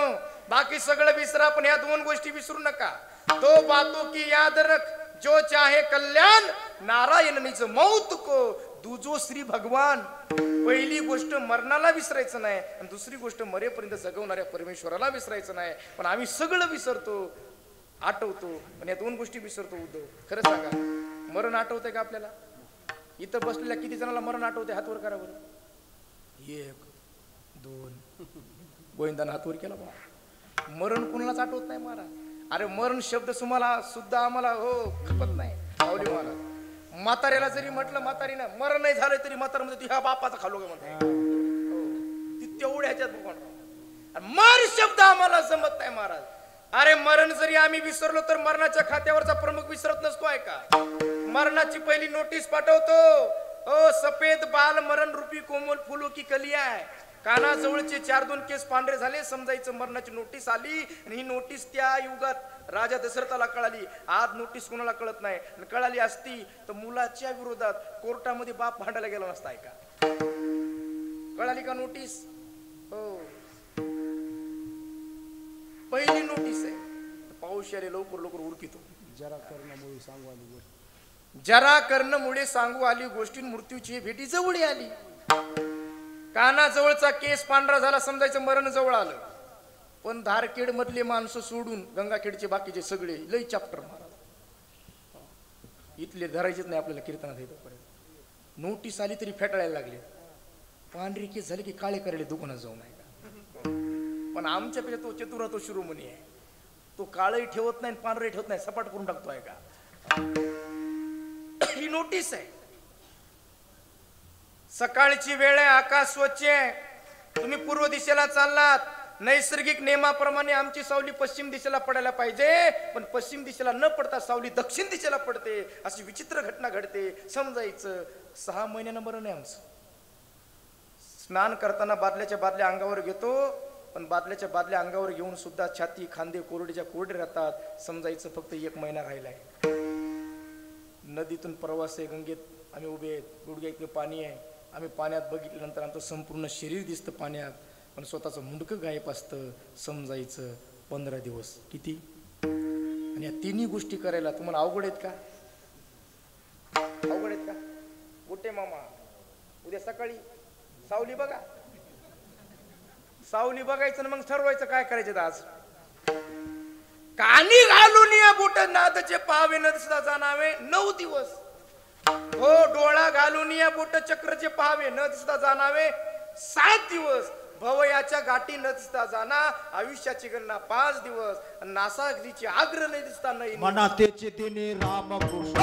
Speaker 1: बाकी सगळं विसरा पण ह्या दोन गोष्टी विसरू नका. तो बातों की याद रख जो चाहे कल्याण, नारायण निज मौत को दुजो श्री भगवान. पहिली गोष्ट मरणाला विसरायचं नाही, आणि दुसरी गोष्ट मरेपर्यंत जगवणाऱ्या परमेश्वराला विसरायचं नाही. पण आम्ही सगळं विसरतो, आठवतो, पण या दोन गोष्टी विसरतो. उद्धव, खरं सांगा, मरण आठवतंय का आपल्याला? इथं बसलेल्या किती जणांना मरण आठवते? हात वर करा बरं. 1 2 गोविंदानं हात वर केला बा. मरण कुणालाच आठवत नाही महाराज. अरे मरण शब्द तुम्हाला सुद्धा आम्हाला हो खपत नाही. सावली महाराज, म्हाताऱ्याला जरी म्हटलं म्हातारीनं मरण नाही झालं तरी म्हातार म्हणते ह्या बापाचा खालो गे म्हणते. ती तेवढ्या ह्याच्यात भगवान. मर शब्द आम्हाला जमत नाही महाराज. अरे मरण जरी आम्ही विसरलो तर मरणाच्या खात्यावरचा प्रमुख विसरत नसतो. आहे का? मरणाची पहिली नोटीस पाठवतो. ओ सफेद बाल मरण रूपी कोमल फुलो की कलिया आहे. कानाजवळचे 4-2 केस पांढरे झाले, समजायचं मरणाची नोटीस आली. आणि ही नोटीस त्या युगात राजा दशरथाला कळाली. आज नोटीस कोणाला कळत नाही. कळाली असती तर मुलाच्या विरोधात कोर्टामध्ये बाप भांडायला गेला नसता. आहे का? कळाली का नोटीस? हो, पहिली नोटीस आहे. पाऊस आले लवकर लवकर उरकितो.
Speaker 2: जरा करणामुळे सांगू आली गोष्ट,
Speaker 1: जरा कर्णमुळे सांगू आली गोष्टी, मृत्यूची भेटी जवळ आली. कानाजवळचा केस पांढरा झाला, समजायचं मरण जवळ आलं. पण धारखेड मधले माणसं सोडून गंगाखेडचे बाकीचे सगळे लई चॅप्टर महाराज. इथले धरायचेच नाही आपल्याला कीर्तनात येतोपर्यंत. नोटीस आली तरी फेटाळायला लागले. पांढरे केस झाले की काळे करायले दुकानात जाऊन. आहे का? पण आमच्यापेक्षा तो चतुर, तो शिरोमणी आहे. तो काळही ठेवत नाही, पांढरे ठेवत नाही, सपाट करून टाकतो. आहे का? ही नोटीस आहे. सकाळची वेळ आहे, आकाश स्वच्छ आहे. तुम्ही पूर्व दिशेला चाललात. नैसर्गिक नियमाप्रमाणे आमची सावली पश्चिम दिशेला पडायला पाहिजे, पण पश्चिम दिशेला न पडता सावली दक्षिण दिशेला पडते. अशी विचित्र घटना घडते. समजायचं 6 महिन्यानं मरण आहे आमचं. स्नान करताना बादल्याच्या बादल्या अंगावर घेतो, पण बादल्याच्या बादल्या अंगावर घेऊन सुद्धा छाती खांदे कोरडेच्या कोरडे राहतात. समजायचं फक्त 1 महिना राहिलाय. नदीतून प्रवास आहे, गंगेत आम्ही उभे आहेत, गुडघ्या इतकं पाणी आहे. आम्ही पाण्यात बघितल्यानंतर आमचं संपूर्ण शरीर दिसतं पाण्यात, पण स्वतःचं मुंडकं गायब असतं. समजायचं 15 दिवस. किती? आणि या तिन्ही गोष्टी करायला तुम्हाला अवघड आहेत का? अवघड आहेत का? गोटे मामा, उद्या सकाळी सावली बघा. सावली बघायचं ना मग ठरवायचं काय करायचं. आज कानी घालून या बोट नादचे पाहावे न दिसता जाणावे 9 दिवस. हो, डोळा घालून या बोट चक्रचे पाहावे न दिसता जाणावे 7 दिवस. भवयाच्या गाठी न दिसता जाणा आयुष्याची गणना 5 दिवस. नासागरीची आग्र न दिसता नाही
Speaker 2: मना तेचे तिने रामकृष्ण.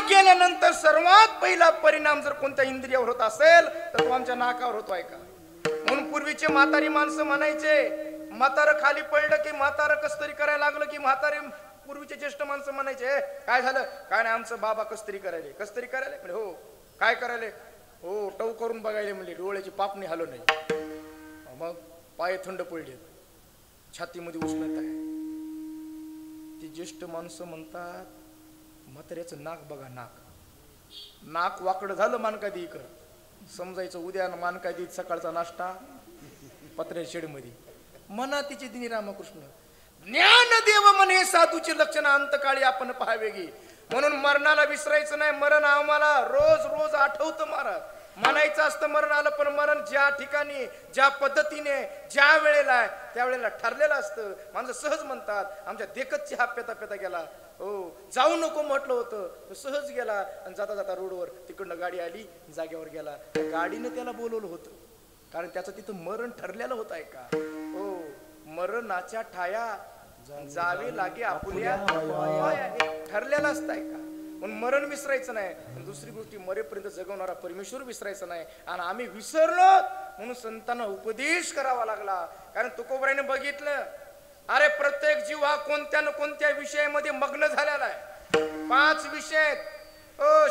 Speaker 1: गेल्यानंतर सर्वात पहिला परिणाम जर कोणत्या इंद्रियावर होत असेल तर तो आमच्या नाकावर होतो. आहे का? म्हणून पूर्वीचे म्हातारी माणसं म्हणायचे, म्हातारं खाली पडलं की म्हातारं कस्तरी करायला लागलं की म्हातारे, पूर्वीचे ज्येष्ठ माणसं म्हणायचे काय झालं? काय नाही, आमचं बाबा कस्तरी करायले. कस्तरी करायला म्हणजे हो. काय करायले? हो, टव करून बघायले म्हणजे डोळ्याची पापणी हलो नाही. मग पाय थंड पडले, छातीमध्ये उष्णता आहे. ते ज्येष्ठ माणसं म्हणतात, म्हाताऱ्याचं नाक बघा, नाक वाकडं झालं मानकादी इकडं, समजायचं उद्या मानकादी सकाळचा नाश्ता पत्र्या शेडमध्ये. म्हणा तिचे दिनी रामकृष्ण, ज्ञानदेव म्हणे साधूचे लक्षण अंतकाळी आपण पाहावे गे. म्हणून मरणाला विसरायचं नाही. मरण आम्हाला रोज रोज आठवतं महाराज. म्हणायचं असतं मरण आलं, पण मरण ज्या ठिकाणी ज्या पद्धतीने ज्या वेळेला आहे त्यावेळेला ठरलेलं असतं. माणसं सहज म्हणतात, आमच्या देखत चहा पेता पेता गेला, हो जाऊ नको म्हटलं होतं, तो सहज गेला आणि जाता जाता रोडवर तिकडनं गाडी आली, जागेवर गेला. त्या गाडीनं त्याला बोलवलं होतं, कारण त्याचं तिथं मरण ठरलेलं होतं. आहे का हो, मरणाच्या ठाया जावे लागे आपुल्या ठरलेलं असतं. आहे का, म्हणून मरण विसरायचं नाही. दुसरी गोष्टी, मरेपर्यंत जगवणारा परमेश्वर विसरायचा नाही. आणि आम्ही विसरलो म्हणून संतांना उपदेश करावा लागला. कारण तुकोबराने बघितलं, अरे प्रत्येक जीव हा कोणत्या ना कोणत्या विषयामध्ये मग्न झालेला आहे. 5 विषय,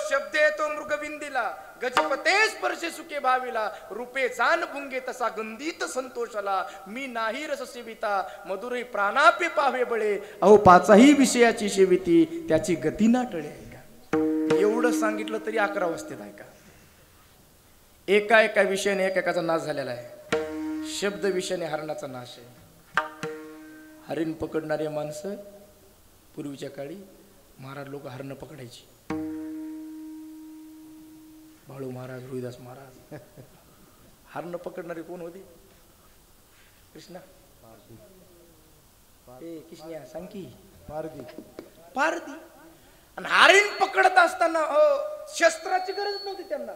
Speaker 1: शब्दे तो मृगविंदीला, गजपते स्पर्शे सुखे भाविला, रूपे जान भुंगे तसा गंधीत संतोषाला, मी नाही रस सेविता मधुरे प्राणापे पावे बळे, अहो 5ही विषयाची सेविती त्याची गती ना टळे. आहे का, एवढं सांगितलं तरी 11 वाजतेत. आहे का, एका एका विषयाने एकेकाचा नाश झालेला आहे. शब्द विषयाने हरणाचा नाश आहे. हरिण पकडणारे माणसं पूर्वीच्या काळी महाराज लोक हरण पकडायची. बाळू महाराज, रोहिदास महाराज हरण पकडणारे कोण होते? कृष्णा कृष्णा सांग की, पारधी. आणि हरिण पकडत असताना हो शस्त्राची गरज नव्हती त्यांना.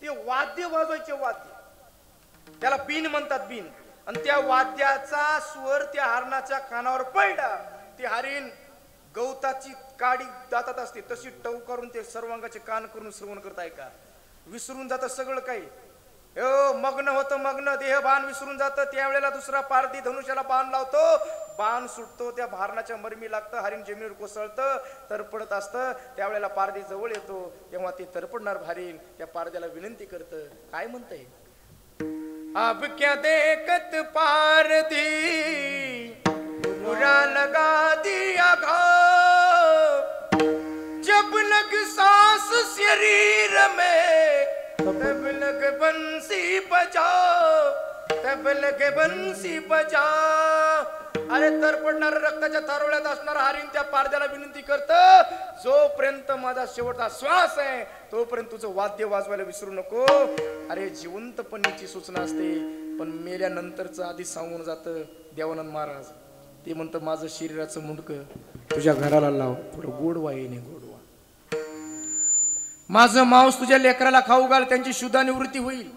Speaker 1: ते वाद्य वाजवायचे, वाद्य त्याला बीन म्हणतात, बीन. आणि त्या वाद्याचा स्वर त्या हरणाच्या कानावर पडला. ते हरिण गवताची काडी दातात असते तशी टव करून ते सर्वांगाचे कान करून श्रवण करताय का, विसरून जातं सगळं काही. मग्न होतं, मग्न देहभान विसरून जातं. त्यावेळेला दुसरा पारधी धनुष्याला बाण लावतो, बाण सुटतो, त्या हरणाच्या मरमी लागतं, हरिण जमिनीवर कोसळतं, तरपडत असतं. त्यावेळेला पारधी जवळ येतो, तेव्हा ते तरपडणार हरिण त्या पारध्याला विनंती करतं, काय म्हणतंय, अब क्या देखत पारधी बुरा लगा दिया घाव, जब लग सांस शरीर में तब लग बंसी बजाओ, तब लग बंसी बजाओ. अरे तरपडणाऱ्या रक्ताच्या तारोळ्यात असणारा हरिण त्या पारध्याला विनंती करतं, जोपर्यंत माझा शेवटचा श्वास आहे तोपर्यंत तुझं वाद्य वाजवायला विसरू नको. अरे जिवंतपणीची सूचना असते, पण मेल्यानंतरच आधी सांगून जातं देवानंद महाराज. ते म्हणतं माझं शरीराचं मुंडकं तुझ्या घराला लाव, थोडं गोडवा येणे, गोडवा. माझं मांस तुझ्या लेकराला खाऊ घाल, त्यांची शुद्धा निवृत्ती होईल.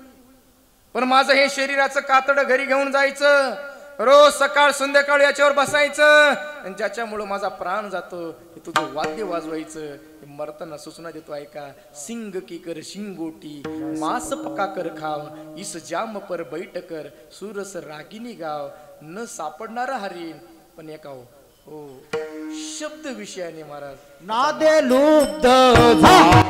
Speaker 1: पण माझं हे शरीराचं कातड घरी घेऊन जायचं, रोज सकाळ संध्याकाळ याच्यावर बसायचं, आणि ज्याच्यामुळं माझा प्राण जातो हे तुझं वाद्य वाजवायचं. मरताना सूचना देतो, ऐका, सिंग की कर शिंगोटी, मांस पका कर खाव, इस जाम पर बैठ कर, सुरस रागिनी गाव. न सापडणारा हरिण, पण एका हो शब्द विषयाने महाराज
Speaker 2: नादे लुब्ध झाला,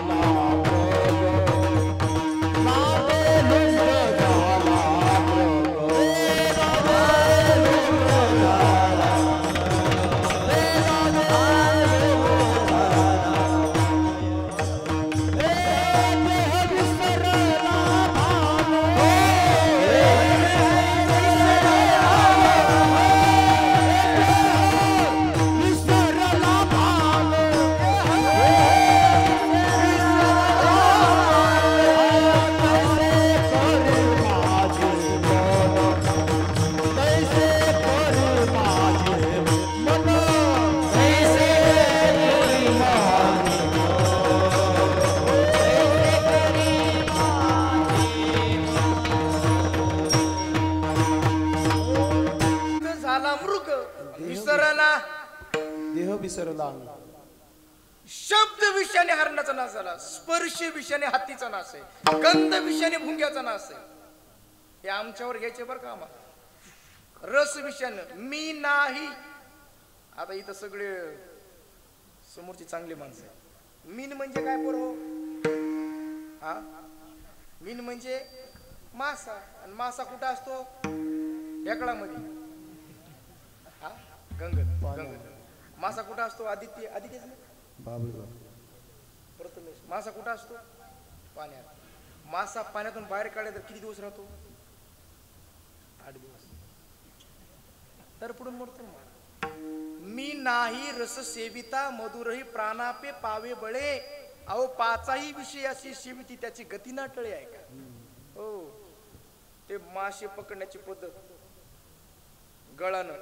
Speaker 1: शब्द विषयाने हरणाचा नाश झाला, स्पर्श विषयाने हत्तीचा नाश आहे, गंध विषयाने भुंग्याचा नाश आहे. हे आमच्यावर घ्यायचे बरं का आम्हाला. रस विषयानं मी नाही. आता इथं सगळे समोरची चांगली माणसं आहे. मीन म्हणजे काय पोर हो? हा, मीन म्हणजे मासा. आणि मासा कुठं असतो? ढेकळामध्ये. हा, गंगत. मासा कुठं असतो? आदित्य आदित्यच ना
Speaker 2: बाबूराव
Speaker 1: प्रथमेश. मासा कुठं असतो? पाण्यात. मासा पाण्यातून बाहेर काढला तर किती दिवस राहतो? 8 दिवस. तर पुढून मरतो ना. मी नाही रस सेविता मधुरही प्राणापे पावे बळे. अहो पाचाही विषय अशी सेविती त्याची गती ना टळे आहे का? हो. ते मासे पकडण्याची पद्धत गळानं,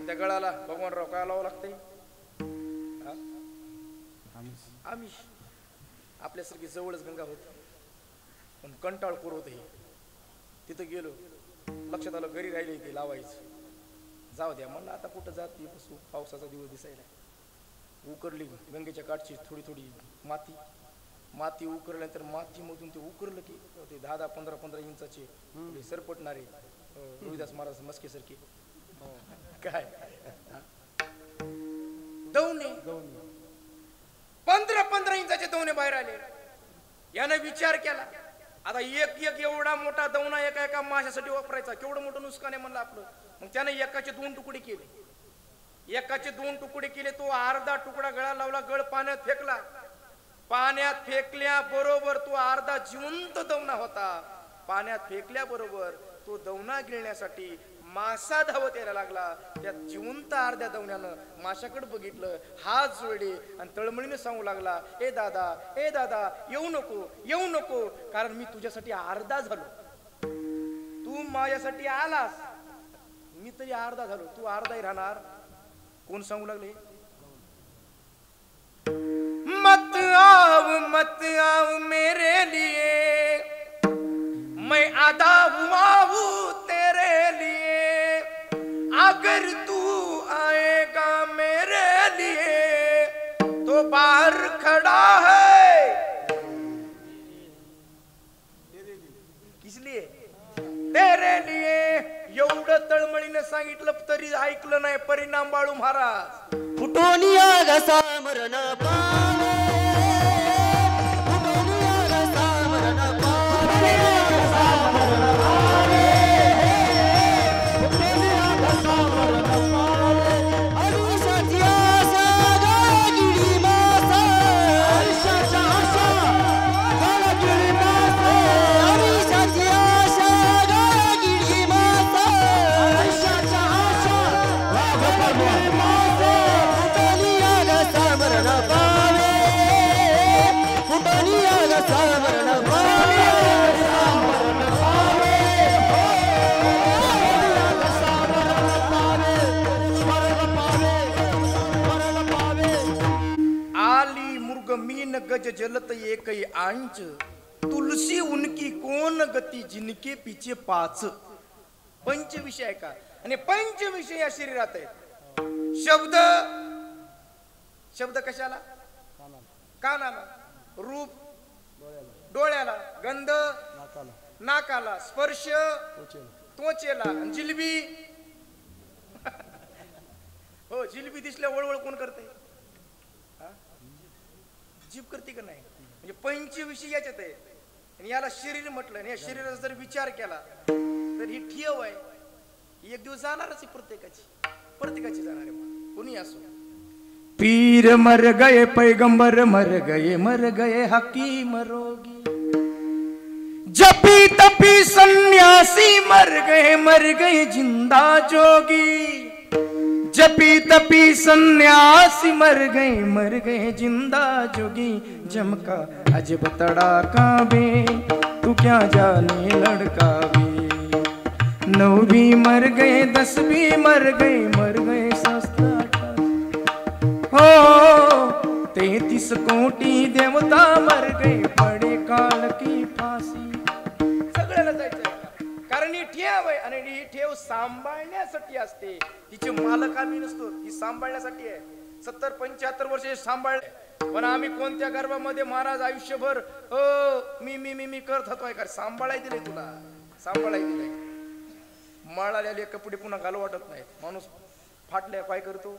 Speaker 1: त्या गळाला भगवानराव काय लावावं लागतंय? आमिष. आपल्यासारखी जवळच गंगा होती पण कंटाळ कोर होत. तिथं गेलो, लक्षात आलं घरी राहिले ते लावायचं. जाऊ द्या म्हणलं, आता कुठं जाते बसू, पावसाचा दिवस दिसायला. उकरली गंगेच्या काठची थोडी थोडी माती उकरल्यानंतर मातीमधून ते उकरलं की ते 10-10, 15-15 इंचाचे सरपटणारे रोहिदास महाराज मस्केसारखे काय दवणे 15-15 इंचाचे दवणे बाहेर आले. यानं विचार केला, आता एक एवढा मोठा दवणा एका माशासाठी वापरायचा, केवढं मोठं नुकसान आहे म्हणलं आपलं. मग त्याने एकाचे 2 तुकडे केले. तो अर्धा तुकडा गळा लावला, गळ पाण्यात फेकला. पाण्यात फेकल्याबरोबर तो अर्धा जिवंत दवणा होता. पाण्यात फेकल्याबरोबर तो दवणा गिळण्यासाठी मासा धावत यायला लागला. त्या जिवंत अर्ध्या दवण्यानं माशाकडे बघितलं, हात जोडले आणि तळमळीने सांगू लागला, ए दादा येऊ नको, कारण मी तुझ्यासाठी अर्धा झालो. तू माझ्यासाठी आलास, मी तरी अर्धा झालो, तू अर्धाही राहणार. कोण सांगू लागले? मत आओ मेरे लिए, मैं आधा हुआ हूँ तेरे लिए. अगर तू आएगा मेरे लिए तो बाहर खड़ा है. किस लिए? तेरे लिए. एवढं तळमळीने सांगितलं तरी ऐकलं नाही परिणाम बाळू महाराज.
Speaker 2: फुटोनिया घसा मरण पावे, फुटोनिया घसा मरण पावे, फुटोनिया घसा मरण पावे. आयुष्याची आशा गाळगिळी मासा, आयुष्याच्या आशा गाळगिळी मासा, आयुष्याची आशा गाळगिळी मासा, आयुष्याच्या आशा गाळगिळी मासा. फुटोनिया घसा मरण पावे, फुटोनिया घसा मरण पावे, मरण पावे, फुटोनिया घसा मरण पावे, मरण पावे, मरण पावे.
Speaker 1: आली मृग मीन गज जलत एकही आंच, तुलसी उनकी कोण गती जिनके पीछे 5. पंचविषय आहे का? आणि पंचविषय या शरीरात आहेत. शब्द कशाला? कानाला. रूप डोळ्याला. गंध नाकाला. स्पर्श त्वचेला. जिलबी हो, जिलबी दिसल्या वळवळ कोण करते? जीभ करते का नाही? म्हणजे पंचविषय याच्यात आहे. आणि याला शरीर म्हटलं. आणि या शरीराचा जर विचार केला तर ही ठेव आहे. एक दिवस जाणारच आहे प्रत्येकाची जाणार आहे. कोणी असो. पीर मर गए, पैगंबर मर गए हकीम रोगी. जपी तपी सन्यासी मर गए जिंदा जोगी. जपी तपी सन्यासी मर गए जिंदा जोगी. जमका अजब तड़ाका बे, तू क्या जाने लड़का बे. 9 भी मर गए, 10 भी मर गए सस्ता हो. 33 कोटी देवता मर गए, पडे काल की फाशी. सगळ्याला जायचंय, कारण ही ठेव आहे. आणि ही ठेव सांभाळण्यासाठी असते. तिचे मालक आम्ही नसतो, ही सांभाळण्यासाठी आहे. 70-75 वर्ष सांभाळले. पण आम्ही कोणत्या गर्भामध्ये महाराज आयुष्यभर मी करत होतो. काय सांभाळाय दिले तुला? सांभाळाय दिले. मळालेले कपडे पुन्हा घालू वाटत नाहीत. माणूस फाटल्या काय करतो?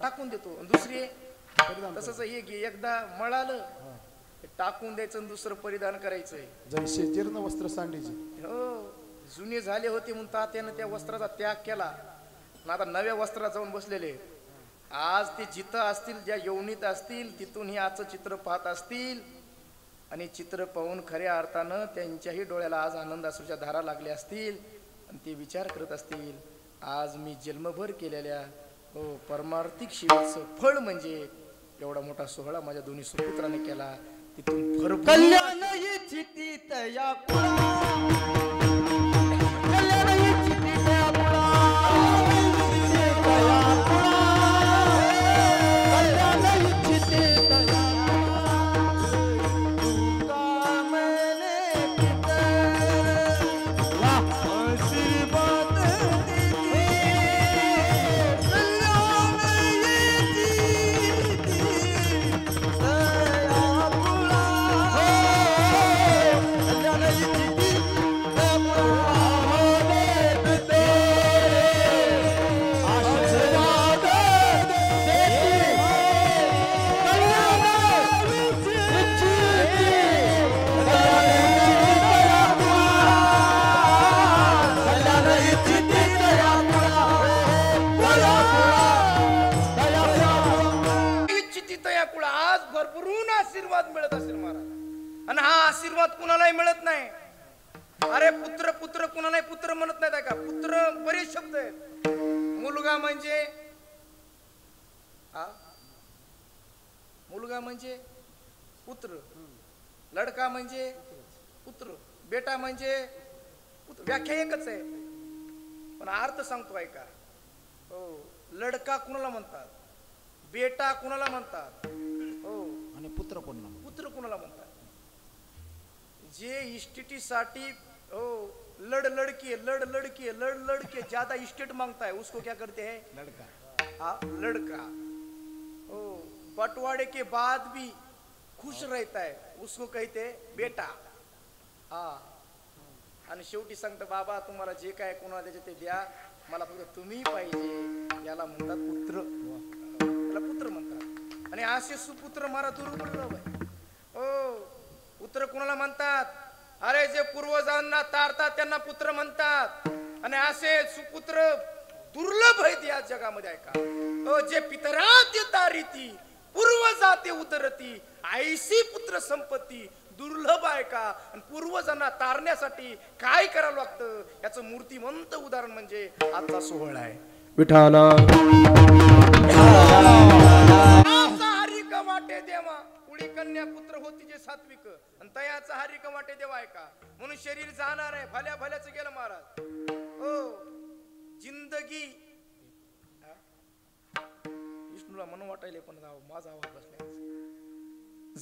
Speaker 1: टाकून देतो. दुसरे तसंच हे घे, एकदा मळालं टाकून द्यायचं, दुसरं परिधान करायचंय.
Speaker 3: जैसे जीर्ण वस्त्र सांडीचे.
Speaker 1: हो, जुने झाले होते म्हणून तात्यानं त्या वस्त्राचा त्याग केला. आता नव्या वस्त्रात जाऊन बसलेले. आज ते जिथं असतील, ज्या यवनीत असतील, तिथून ही आजचं चित्र पाहत असतील आणि चित्र पाहून खऱ्या अर्थानं त्यांच्याही डोळ्याला आज आनंद अश्रूच्या धारा लागल्या असतील आणि ते विचार करत असतील, आज मी जन्मभर केलेल्या परमार्थिक सेवेचं फळ म्हणजे एवढा मोठा सोहळा माझ्या दोन्ही सुपुत्राने केला. तिथून भरपूर
Speaker 2: कल्याण इच्छितीत या कुळा, कल्याण इच्छितीत या कुळा, कल्याण इच्छितीत या तुका मने पितर आशीर्वाद देती, कल्याण इच्छितीत या कुळा, कल्याण इच्छितीत या कुळा देते आशीर्वाद देती, कल्याण इच्छितीत या कुळा, कल्याण इच्छितीत या कुळा,
Speaker 1: इच्छित या कुळा आज भरभरून आशीर्वाद मिळत असेल महाराज. आणि हा आशीर्वाद कुणालाही मिळत नाही. अरे पुत्र पुत्र कुणालाही पुत्र म्हणत नाहीत का? पुत्र बरेच शब्द आहेत. मुलगा म्हणजे मुलगा म्हणजे पुत्र, लडका म्हणजे पुत्र, बेटा म्हणजे पुत्र. व्याख्या एकच आहे पण अर्थ सांगतो ऐका. हो, लडका कुणाला म्हणतात, बेटा कुणाला म्हणतात, हो,
Speaker 2: आणि पुत्र कोण ना
Speaker 1: पुत्र कुणाला म्हणतात. जे इस्टेटीसाठी हो लड़ लड़की लड़ लड़की लड़ लड़के ज्यादा इस्टेट मांगता है उसको क्या करते हैं?
Speaker 2: लड़का.
Speaker 1: हाँ लड़का. हो, बंटवारे के बाद भी खुश रहता है उसको कहते हैं बेटा. हा, आणि शेवटी सांगतं बाबा तुम्हाला जे काय कोणाला द्यायचे ते द्या, मला फक्त तुम्ही पाहिजे. याला म्हणतात पुत्र, याला पुत्र म्हणतात. आणि असे सुपुत्र मारा दुर्लभ आहे. हो, पुत्र कुणाला म्हणतात? अरे जे पूर्वजांना तारतात त्यांना पुत्र म्हणतात. आणि असे सुपुत्र दुर्लभ आहेत या जगामध्ये ऐका. हो, जे पितरात तारीती पूर्वजाते उतरती ऐशी पुत्र संपत्ती दुर्लभ आहे का. आणि पूर्वजांना तारण्यासाठी काय करावं लागतं याचं मूर्तिमंत उदाहरण म्हणजे आजचा सोहळा आहे. विठाला हरिक वाटे देवा कुळी कन्या पुत्र होती जे सात्विक आणि तयाचा हरिक वाटे देवा आहे का. म्हणून शरीर जाणार आहे, भल्या भल्याच गेलं महाराज. हो, जिंदगी विष्णूला मन वाटायले पण माझा आवाज बसला.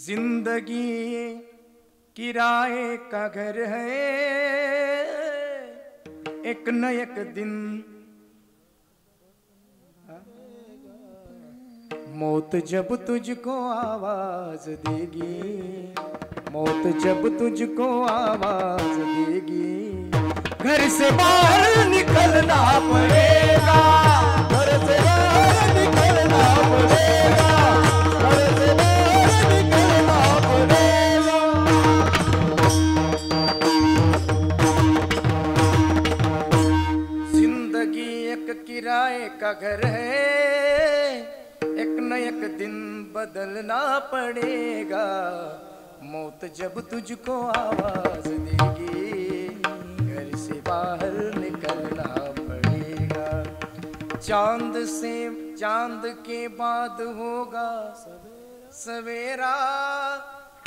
Speaker 1: जिंदगी किराए का घर है एक न एक दिन मौत जब तुझको आवाज देगी, मौत जब तुझको आवाज देगी, घर से बाहर निकलना पड़ेगा, घर से बाहर निकलना पड़ेगा, घर से बाहर निकलना पड़ेगा. जिंदगी एक किराए का घर है एक न एक दिन बदलना पड़ेगा, मौत जब तुझको आवाज देगी, घर से बाहर निकलना पड़ेगा. चांद के बाद होगा सवेरा,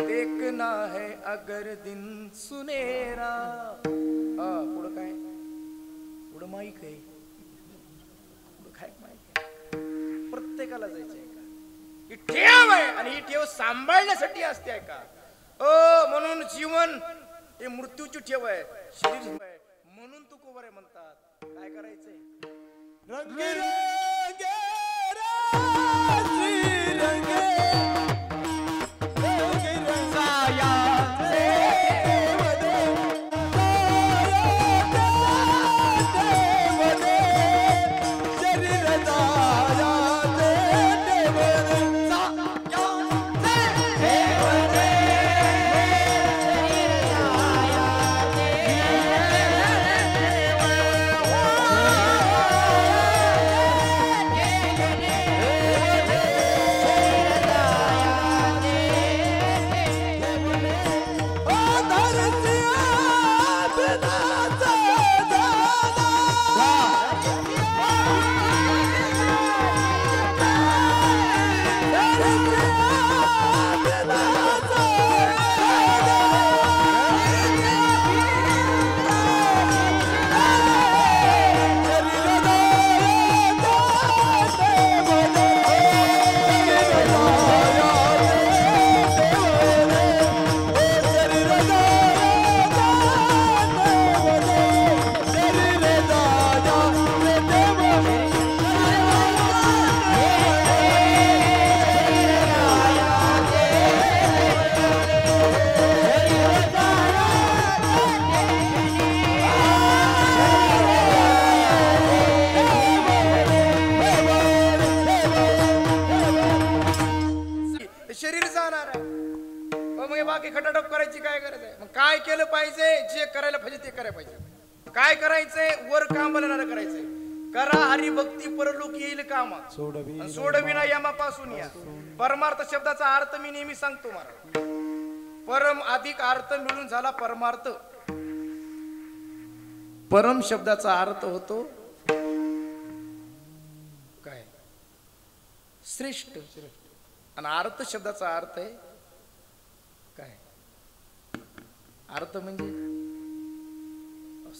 Speaker 1: देखना है अगर दिन सुनेरा. पुढं काय? पुढं माईक आहे, पुढं काय माईक आहे. प्रत्येकाला जायचंय का? ही ठेव आहे आणि ही ठेव सांभाळण्यासाठी असते का. म्हणून जीवन हे मृत्यूची ठेव आहे, शरीर आहे. म्हणून तू कोबर आहे म्हणतात. काय करायचंय?
Speaker 2: रंगे रंगे राजी रंगे रंगे रंगाया
Speaker 1: जाणार आहे. मग बाकी खटाटोप करायची काय गरज आहे? मग काय केलं पाहिजे? जे करायला पाहिजे ते करायला पाहिजे. काय करायचंय? वर काम बनवणार करायचंय. करा हरिभक्ती परलोक येईल कामात. सोडविना यमापासून या. परमार्थ शब्दाचा अर्थ मी नेहमी सांगतो मला. परम अधिक अर्थ मिळून झाला परमार्थ. परम शब्दाचा अर्थ होतो काय? श्रेष्ठ. आणि अर्थ शब्दाचा अर्थ आहे काय? अर्थ म्हणजे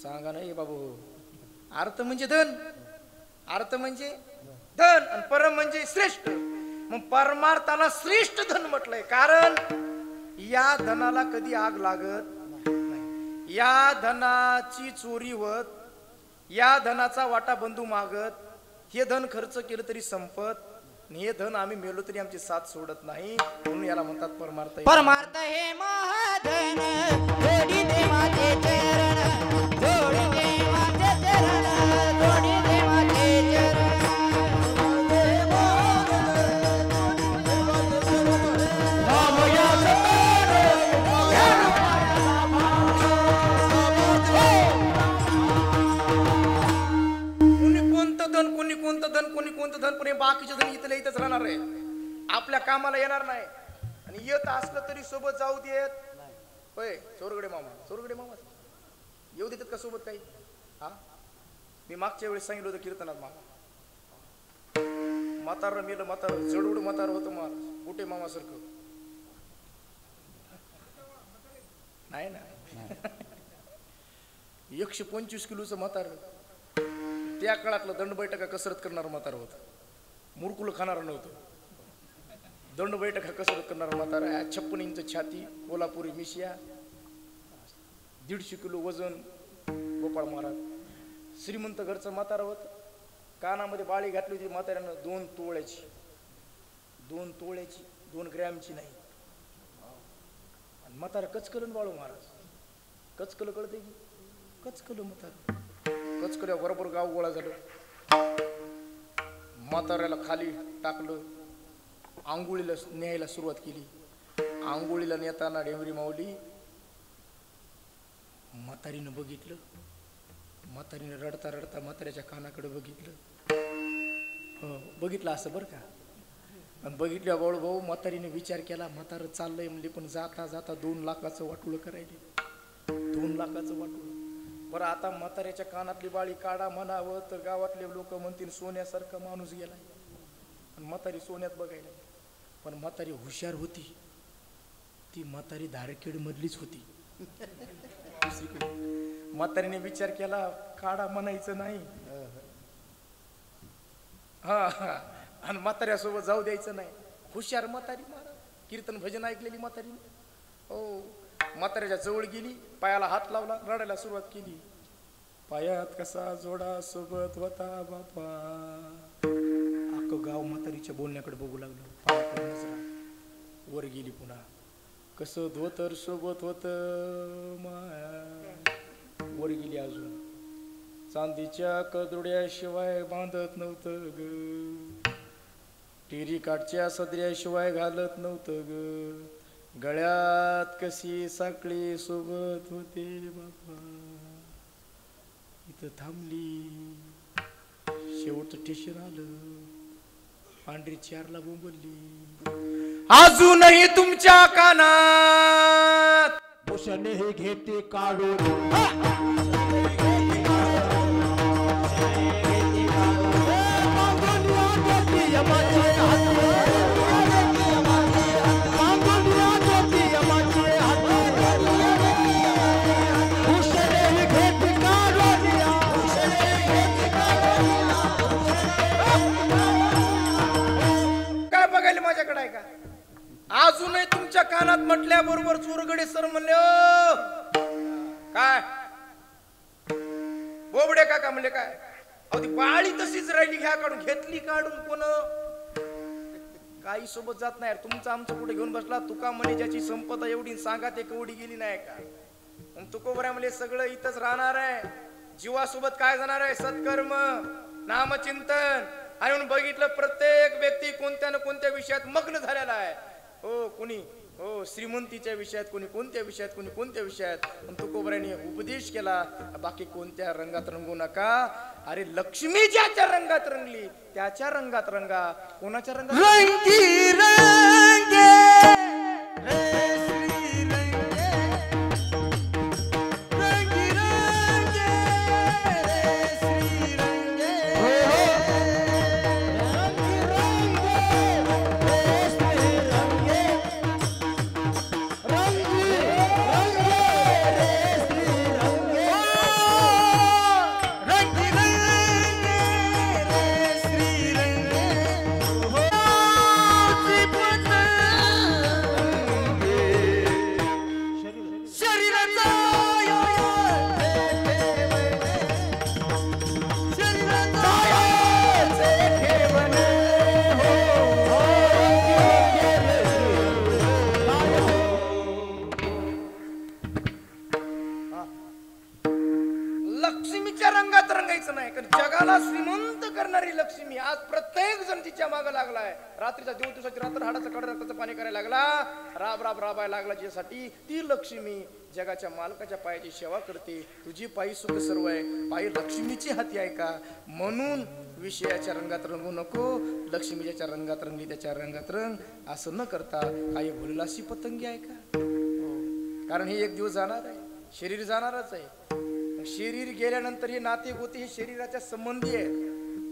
Speaker 1: सांगा नाही बाबू. अर्थ म्हणजे धन. अर्थ म्हणजे धन आणि परम म्हणजे श्रेष्ठ. मग परमार्थाला श्रेष्ठ धन म्हटलंय कारण या धनाला कधी आग लागत नाही. या धनाची चोरी होत, या धनाचा वाटा बंधू मागत, हे धन खर्च केलं तरी संपत. हे धन आम्ही मेलो तरी आमची साथ सोडत नाही. म्हणून याला म्हणतात परमार्थ.
Speaker 2: परमार्थ हे महाधन जोडी दे माझे चरण, जोडी दे माझे चरण, जोडी दे माझे चरण.
Speaker 1: कोणतं धन पण हे बाकीचे धन इथल्या इथंच राहणार आहे. आपल्या कामाला येणार नाही. आणि येत असलं तरी सोबत जाऊ देत होय. चोरगडे मामा येऊ देतात का सोबत काही? हा, मी मागच्या वेळेस सांगितलं होतं कीर्तनात मामा म्हातार मेलं. म्हातार जडूड म्हातार होतं महाराज. कुठे मामा सारखं नाही ना. 125 किलोचं म्हातार. त्या काळातलं दंड बैठका कसरत करणार म्हातार होत. मुरकुल खाणार नव्हतं. दंड बैठका कसरत करणार म्हातार. 56 इंच छाती, कोल्हापुरी मिशिया, 150 किलो वजन. गोपाळ महाराज श्रीमंत घरचं म्हातार होत. कानामध्ये बाळी घातली होती म्हाताऱ्यानं 2 तोळ्याची. 2 ग्रॅमची नाही. आणि म्हातारा कचकलन बाळू महाराज. कचकल कळते की कचकल म्हातार. कचकल्या बरोबर गाव गोळा झालं. म्हाताऱ्याला खाली टाकलं. आंघोळीला न्यायला सुरुवात केली. आंघोळीला नेताना डेमरी माऊली म्हातारीनं बघितलं. म्हातारीनं रडता रडता म्हाताऱ्याच्या कानाकडे बघितलं. हो बघितलं असं बरं का. आणि बघितल्या बाळू भाऊ म्हातारीने विचार केला. म्हातारं चाललंय म्हणले पण जाता जाता 2 लाखाचं वाटोळं करायले. 2 लाखाचं वाटोळं. बरं आता म्हाताऱ्याच्या कानातली बाळी काढा म्हणावं तर गावातले लोक म्हणतील सोन्यासारखा माणूस गेलाय. आणि म्हातारी सोन्यात बघायला. पण म्हातारी हुशार होती. ती म्हातारी धारखेड मधलीच होती. म्हातारीने विचार केला काढा म्हणायचं नाही. हा आणि म्हाताऱ्यासोबत जाऊ द्यायचं नाही. हुशार म्हातारी. कीर्तन भजन ऐकलेली म्हातारी. हो म्हाताऱ्याच्या जवळ गेली. पायाला हात लावला. रडायला सुरुवात केली. पायात कसा जोडा सोबत होता बापा. अख्खं गाव म्हातारीच्या बोलण्याकडे बघू लागलं. पायाकडे नजरा वर गेली. पुन्हा कसं धोतर सोबत होत माया. वर गेली अजून. चांदीच्या कदुड्याशिवाय बांधत नव्हतं ग. टिरी काठच्या सदऱ्याशिवाय घालत नव्हतं ग. गळ्यात कशी साखळी सोबत होते बाबा. इथं थांबली. शेवटचं स्टेशन आलं. पांढरी 4ला बोंबलली. अजूनही तुमच्या कानात
Speaker 2: भूषणे हे घेते काढून.
Speaker 1: माझ्याकडे आहे का? अजूनही तुमच्या कानात म्हटल्याबरोबर चोरगडे सर म्हणले ओ काय बोबडे काका म्हणले काय? अहो ती बाळी तशीच राहिली. घ्या काढून. घेतली काढून. कोण काही सोबत जात नाही. तुमचं आमचं कुठे घेऊन बसला. तुका म्हणे ज्याची संपदा एवढी सांगा ते कवडी गेली नाही का? मग तुकोबऱ्या म्हणले सगळं इथंच राहणार आहे. जीवासोबत काय जाणार आहे? सत्कर्म नामचिंतन. आणि म्हणून बघितलं प्रत्येक व्यक्ती कोणत्या ना कोणत्या विषयात मग्न झालेला आहे. हो कोणी हो श्रीमंतीच्या विषयात, कोणी कोणत्या विषयात, कोणी कोणत्या विषयात. पण तुकोबराने उपदेश केला, बाकी कोणत्या रंगात रंगू नका. अरे लक्ष्मी ज्याच्या रंगात रंगली त्याच्या रंगात रंगा. कोणाच्या रंगात?
Speaker 2: रंगी रंगे रे श्री रंगे, रंगी रंगे रे श्री रंगे, रंगी रंगे रे श्री रंगे, रंगी रंगे रे श्री रंगे, रंगी रंगे रे श्री रंगे.
Speaker 1: लक्ष्मीच्या रंगात रंगायचं नाही, कारण जगाला श्रीमंत करणारी लक्ष्मी आज प्रत्येक जण तिच्या मागे लागलाय. रात्रीचा दिवसाची रात्र हाडाचं कडा रक्ताचं पाणी करायला लागला, राब राब राबायला लागला ज्यासाठी. ती लक्ष्मी जगाच्या मालकाच्या पायाची सेवा करते. तुझी पायी सुख सर्व आहे, पायी लक्ष्मीची हाती आहे का. म्हणून विषयाच्या रंगात रंगू नको. लक्ष्मी ज्याच्या रंगात रंगली त्याच्या रंगात रंग. असं न करता काही भुललाशी पतंगी आहे का. कारण हे एक दिवस जाणार आहे, शरीर जाणारच आहे. शरीर गेल्यानंतर हे नाते गोते हे शरीराच्या संबंधी आहे.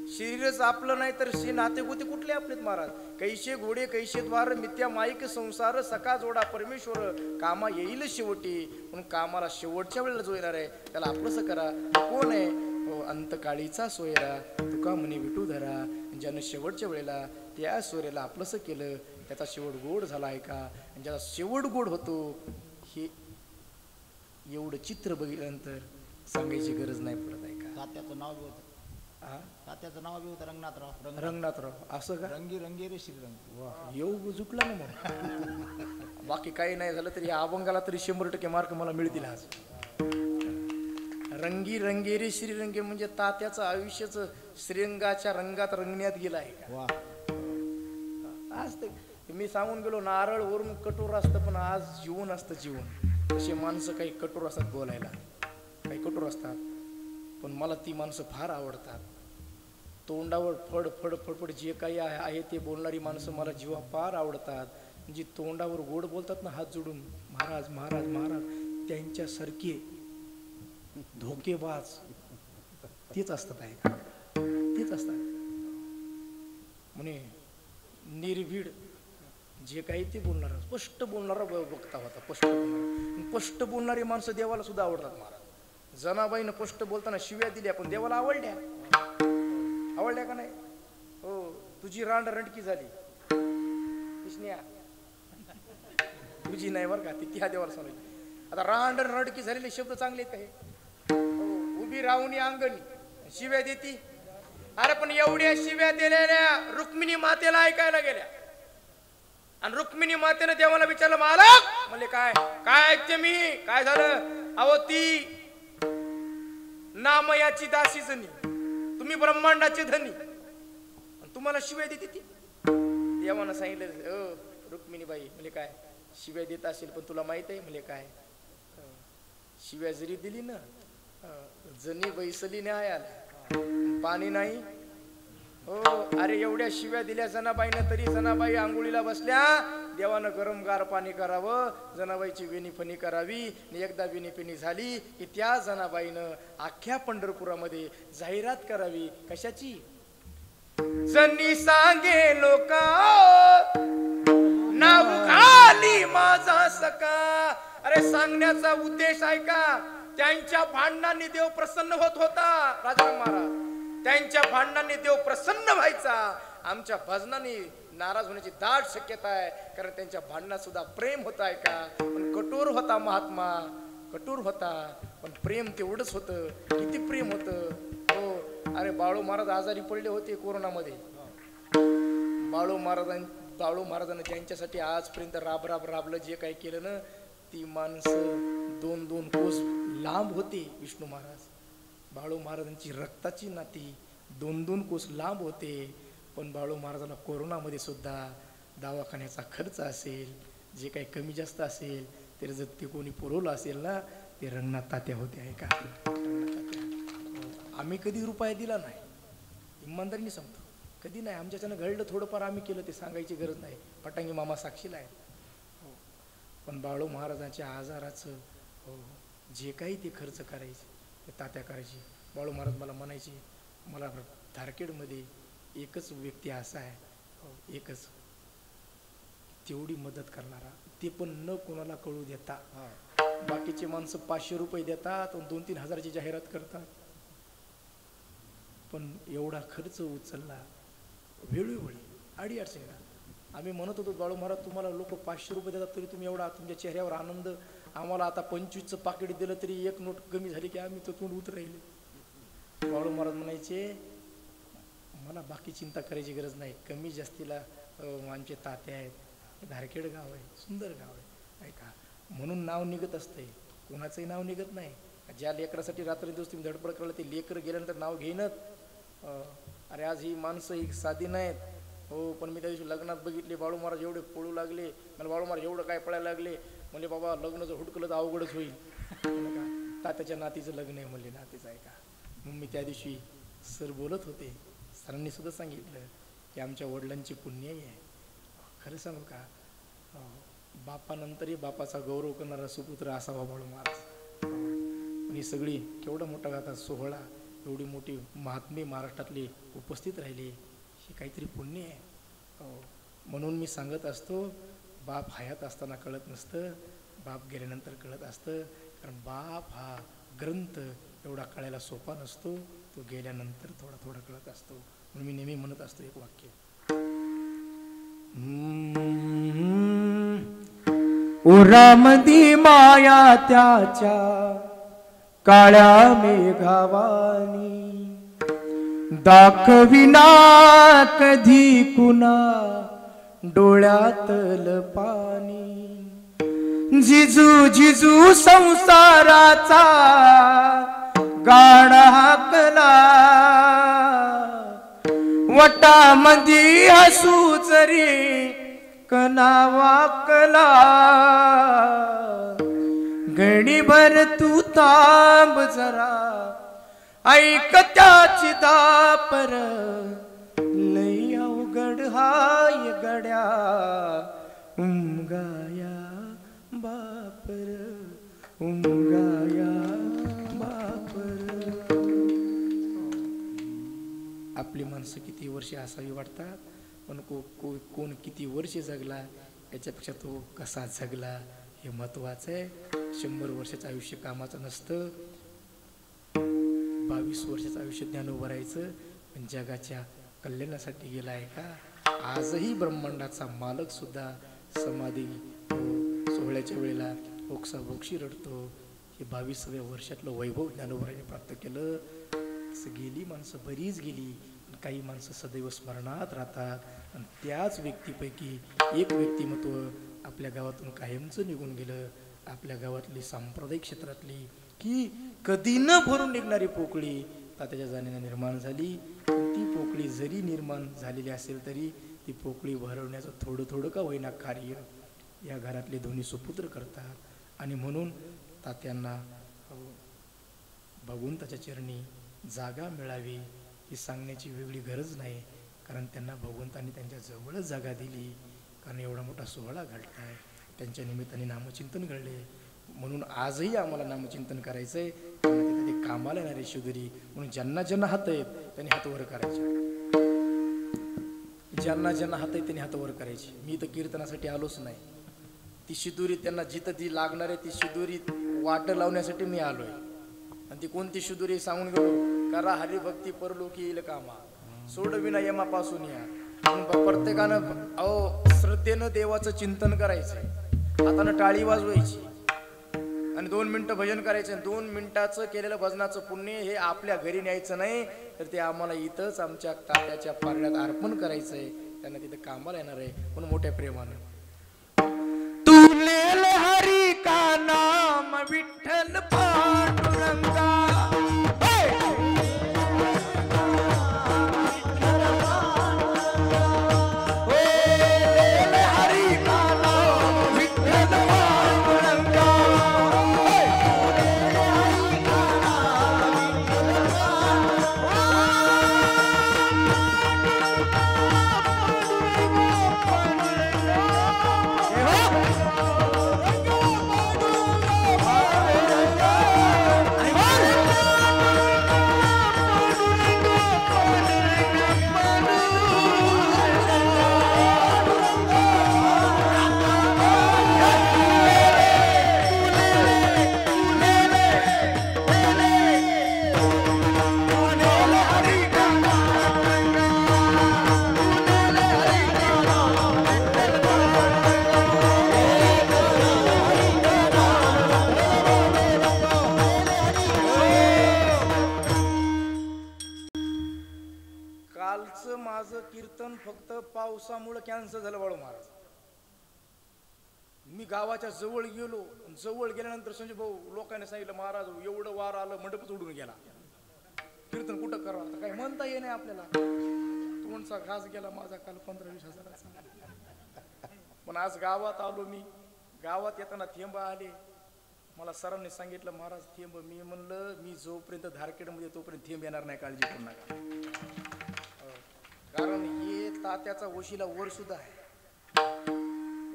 Speaker 1: शरीरच आपलं नाही तर हे नाते गोते कुठले आपलेत महाराज. कैसे घोडे कैसे द्वार मिथ्या माईक संसार, सका जोडा परमेश्वर कामा येईल शेवटी. म्हणून कामाला शेवटच्या वेळेला जो येणार आहे त्याला आपलंसं करा. कोण आहे? हो अंतकाळीचा सोयरा तुका म्हणे विटू धरा. ज्यानं शेवटच्या वेळेला त्या सोयऱ्याला आपलंसं केलं त्याचा शेवट गोड झाला आहे का. आणि ज्याचा शेवट गोड होतो हे एवढं चित्र बघितल्यानंतर सांगायची गरज नाही पडत आहे का.
Speaker 2: तात्याचं नाव बी होतं, तात्याचं नाव बी होतं रंगनाथराव.
Speaker 1: रंगनाथराव असं का.
Speaker 2: रंगी रंगी रे श्रीरंग.
Speaker 1: वा येऊ जुटला ना मग. बाकी काही नाही झालं तरी या अभंगाला तरी 100% मार्क मला मिळतील आज. रंगी रंगेरी श्रीरंगे म्हणजे तात्याचं आयुष्याचं श्रीरंगाच्या रंगात रंगण्यात गेलं आहे का. आज ते मी सांगून गेलो नारळ वरून कठोर असतं पण आज जीवन असतं जीवन. तसे माणसं काही कठोर असतात बोलायला, काही कठोर असतात, पण मला ती माणसं फार आवडतात. तोंडावर फड फड फडफड जे काही आहे ते बोलणारी माणसं मला जीवा फार आवडतात. जी तोंडावर गोड बोलतात ना हात जोडून महाराज महाराज महाराज, त्यांच्यासारखे धोकेबाज तेच असतात आहे का. तेच असतात म्हणे निर्भीड जे काही ते बोलणार स्पष्ट बोलणारा वक्ता होता. स्पष्ट बोलणारी माणसं देवाला सुद्धा आवडतात महाराज. जनाबाईनं स्पष्ट बोलताना शिव्या दिल्या पण देवाला आवडल्या. आवडल्या का नाही. हो तुझी रांड रंडकी झाली कृष्णया, तुझी नाही बरं का ती त्या देवाला सांगितली. आता रांड रंडकी झालेले शब्द चांगले आहेत का हे. उभी राहून अंगणी शिव्या देती. अरे पण एवढ्या शिव्या दिलेल्या रुक्मिणी मातेला ऐकायला गेल्या आणि रुक्मिणी मातेने देवाला विचारलं मालक म्हणले काय काय ऐकते मी काय झालं. अहो ती नामयाची दासी जनी, तुम्ही ब्रह्मांडाचे धनी, तुम्हाला शिव्या देते ती. देवानं सांगितलं रुक्मिणी बाई म्हणजे काय शिव्या देत असेल पण तुला माहित आहे म्हणजे काय. शिव्या जरी दिली ना जनी बैसली नाही आला पाणी नाही. हो अरे एवढ्या शिव्या दिल्या जनाबाईनं तरी जनाबाई आंघोळीला बसल्या. देवानं गरम गार पाणी करावं, जनाबाईची वेणीफणी करावी. एकदा वेणीफणी झाली की त्या जनाबाईनं अख्ख्या पंढरपुरामध्ये जाहिरात करावी. कशाची. जनी सांगे लोका नाव खाली माझा सका. अरे सांगण्याचा उद्देश आहे का. त्यांच्या भांडणांनी देव प्रसन्न होत होता. राजाराम महाराज त्यांच्या भांडणांनी देव प्रसन्न व्हायचा. आमच्या भजनाने नाराज होण्याची दाट शक्यता आहे कारण त्यांच्या भांडणात सुद्धा प्रेम होत आहे का. पण कठोर होता महात्मा, कठोर होता पण प्रेम तेवढंच होतं. किती प्रेम होतं. हो अरे बाळू महाराज आजारी पडले होते कोरोनामध्ये. बाळू महाराजांनी त्यांच्यासाठी आजपर्यंत राबलं जे काही केलं ना. ती माणसं 2-2 कोस लांब होते. विष्णू महाराज बाळू महाराजांची रक्ताची नाती 2-2 कोस लांब होते. पण बाळू महाराजांना कोरोनामध्ये सुद्धा दवाखान्याचा खर्च असेल, जे काही कमी जास्त असेल, तर जर ते कोणी पुरवलं असेल ना, ते रंगनाथ तात्या होते. आहे का? रंगनाथ तात्या. आम्ही कधी रुपया दिला नाही, इमानदारीने सांगतो, कधी नाही. आमच्याच्यानं घडलं थोडंफार आम्ही केलं, ते सांगायची गरज नाही. पटांगी मामा साक्षीला आहे. हो. पण बाळू महाराजांच्या आजाराचं जे काही ते खर्च करायचे ते तात्या करायचे. बाळू महाराज मला म्हणायचे, मला धारखेडमध्ये एकच व्यक्ती असा आहे, एकच, तेवढी मदत करणारा, ते पण न कोणाला कळू देता. बाकीचे माणसं 500 रुपये देतात, 2-3 हजाराची जाहिरात करतात, पण एवढा खर्च उचलला वेळोवेळी अडीअडचणीला. आम्ही म्हणत होतो, बाळू महाराज तुम्हाला लोक 500 रुपये देतात तरी तुम्ही एवढा तुमच्या चेहऱ्यावर आनंद, आम्हाला आता 25चं पाकिट दिलं तरी एक नोट कमी झाली की आम्ही तो तोंड उतरायले. बाळू महाराज म्हणायचे, मला बाकी चिंता करायची गरज नाही, कमी जास्तीला आमचे तात्या आहेत, धारखेड गाव आहे, सुंदर गाव आहे. ऐका, म्हणून नाव निघत असते, कोणाचंही नाव निघत नाही. ज्या लेकरासाठी रात्रंदिवस तुम्ही धडपड करायला, ते लेकर गेल्यानंतर नाव घेईनच. अरे आज ही माणसं ही साधी नाहीत. हो, पण मी त्या दिवशी लग्नात बघितले, बाळू महाराज एवढे पळू लागले. मला बाळू महाराज एवढं काय पळायला लागले, म्हणजे बाबा लग्न जर हुडकलं तर अवघडच होईल. तात्याच्या नातीचं लग्न आहे म्हणले, नातीचं. आहे का? मग मी त्या दिवशी सर बोलत होते, सरांनी सुद्धा सांगितलं की आमच्या वडिलांची पुण्याई आहे. खरं सांगू का, बापानंतरही बापाचा गौरव करणारा सुपुत्र असावा बाळू महाराज. आणि सगळी केवढा मोठा गाता सोहळा, एवढी मोठी महात्मे महाराष्ट्रातले उपस्थित राहिले, हे काहीतरी पुण्य आहे. म्हणून मी सांगत असतो, बाप हयात असताना कळत नसतं, बाप गेल्यानंतर कळत असतं. कारण बाप हा ग्रंथ एवढा कळायला सोपा नसतो, तो गेल्यानंतर थोडा थोडा कळत असतो. म्हणून मी नेहमी म्हणत असतो एक वाक्य, उरामदी माया त्याच्या काळ्या मेघावानी, दाखविना कधी कुणा डोळ्यातल पाणी. जिजू जिजू संसाराचा गाडा हाकला, वटामंदी हसू जरी कना वाकला. गणीभर तू थांब जरा, ऐक त्याची दापर, लई अवघड हाय गड्या, उमगाया बापर, उमगाया बापर. आपली माणसं किती वर्षे असावी वाटतात, पण कोण किती वर्षे जगला याच्यापेक्षा तो कसा जगला हे महत्वाचं आहे. 100 वर्षाचं आयुष्य कामाचं नसतं, 22 वर्षाचं आयुष्य ज्ञान उभारायचं, पण जगाच्या कल्याणासाठी गेला आहे का. आजही ब्रह्मांडाचा मालक सुद्धा समाधी सोहळ्याच्या वेळेला ओक्साबोक्षी रडतो. हे 22व्या वर्षातलं वैभव ज्ञानोबराने प्राप्त केलं. गेली माणसं बरीच गेली, काही माणसं सदैव स्मरणात राहतात. आणि त्याच व्यक्तीपैकी एक व्यक्तिमत्व आपल्या गावातून कायमचं निघून गेलं. आपल्या गावातली सांप्रदायिक क्षेत्रातली की कधी न भरून निघणारी पोकळी तात्याच्या जाण्याने निर्माण झाली. ती पोकळी जरी निर्माण झालेली असेल तरी ती पोकळी भरवण्याचं थोडं थोडं का होईना कार्य या घरातले दोन्ही सुपुत्र करतात. आणि म्हणून तात्यांना भगवंताच्या चरणी जागा मिळावी ही सांगण्याची वेगळी गरज नाही, कारण त्यांना भगवंतांनी त्यांच्या जवळच जागा दिली. कारण एवढा मोठा सोहळा घडलाय, त्यांच्या निमित्ताने नामचिंतन घडले. म्हणून आजही आम्हाला नामचिंतन करायचं आहे. त्यांना तिथे कामाला येणारे शिदुरी म्हणून ज्यांना ज्यांना हात आहेत त्यांनी हात वर करायचे, ज्यांना ज्यांना हात आहेत त्यांनी हात वर करायचे. मी तर कीर्तनासाठी आलोच नाही. ती शिदुरी त्यांना जिथं ती लागणार आहे ती शिदुरी वाट लावण्यासाठी मी आलोय. आणि ती कोणती शिदुरी सांगून गेलो, करा हरिभक्ती परलोकी येईल कामा, सोडविना यमापासून या. म्हणून प्रत्येकानं श्रद्धेनं देवाचं चिंतन करायचंय, हातानं टाळी वाजवायची आणि 2 मिनिटं भजन करायचं. 2 मिनिटाचं केलेलं भजनाचं पुण्य हे आपल्या घरी न्यायचं नाही, तर ते आम्हाला इथंच आमच्या तात्याच्या पारण्यात अर्पण करायचंय. त्यांना तिथे कामाला येणार आहे. म्हणून मोठ्या प्रेमानं तुलेल हरी का नाम विठ्ठल पांडुरंगा, विठ्ठल पांडुरंगा, पावसामुळे कॅन्सल झालं बाळू महाराज. मी गावाच्या जवळ गेलो. जवळ गेल्यानंतर संजय भाऊ लोकांनी सांगितलं महाराज एवढं वार आलं मंडपच उडून गेला. कीर्तन कुठं करावं आता काही म्हणता ये नाही आपल्याला. तोंडचा घास गेला माझा काल 15-20 हजाराचा. पण आज गावात आलो मी. गावात येताना थेंब आले. मला सरांनी सांगितलं महाराज थेंब. मी म्हणलं मी जोपर्यंत धारखेडमध्ये तोपर्यंत थेंब येणार नाही, काळजी करू नका. कारण हे तात्याचा वशिला वर सुद्धा आहे.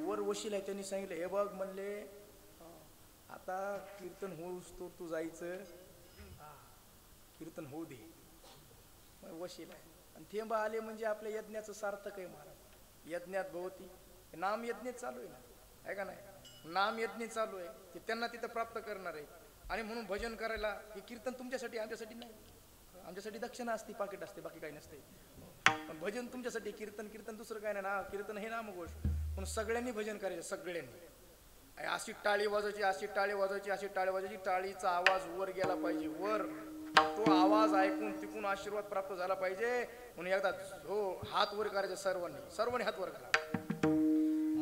Speaker 1: वर वशिला आहे. त्यांनी सांगितलं हे बघ म्हणले आता कीर्तन होऊस तो तू जायचं, कीर्तन होऊ दे. वशिला आहे. आणि थेंब आले म्हणजे आपल्या यज्ञाचं सार्थक आहे महाराज. यज्ञात भवती नाम यज्ञ चालू आहे ना, आहे का नाही. नाम यज्ञ चालू आहे ते त्यांना तिथं प्राप्त करणार आहे. आणि म्हणून भजन करायला हे कीर्तन तुमच्यासाठी, आमच्यासाठी नाही. आमच्यासाठी दक्षिणा असते, पाकिट असते, बाकी काही नसते. पण भजन तुमच्यासाठी. कीर्तन कीर्तन दुसरं काय नाही ना. कीर्तन हे नाम गोष्ट. पण सगळ्यांनी भजन करायचं, सगळ्यांनी. अशी टाळी वाजवायची, अशी टाळी वाजवायची, अशी टाळी वाजवायची. टाळीचा आवाज वर गेला पाहिजे, वर. तो आवाज ऐकून तिकून आशीर्वाद प्राप्त झाला पाहिजे. म्हणून एकदा हो हात वर करायचे सर्वांनी हात वर करा.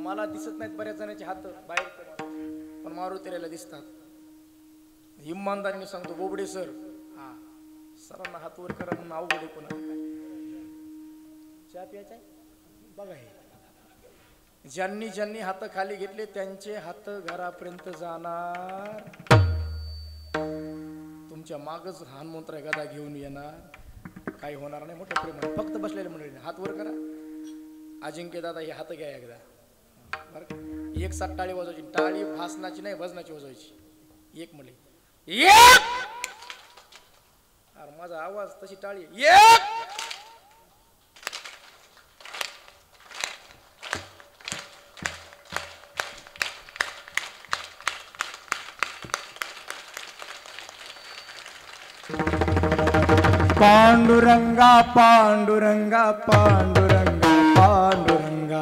Speaker 1: मला दिसत नाहीत बऱ्याच जणांचे हात बाहेर, पण मारुतीला दिसतात. इमानदारीने सांगतो बोबडे सर, हा सरांना हात वर करा म्हणून अवघड आहे. कोणा चहा प्यायचा बघा. हे ज्यांनी ज्यांनी हात खाली घेतले त्यांचे हात घरापर्यंत जाणार. तुमच्या मागच हनुमंतरा गदा घेऊन येणार. काही होणार नाही. मोठ्या प्रेमाने फक्त बसलेले मंडळी हात वर करा. अजिंक्य दादा हे हात घ्या एकदा. बरं एक साथ टाळी वाजवायची. टाळी भासनाची नाही, भजनाची वाजवायची. एक म्हणले एक. अरे माझा आवाज तशी टाळी एक.
Speaker 2: पांडुरंगा पांडुरंगा पांडुरंगा पांडुरंगा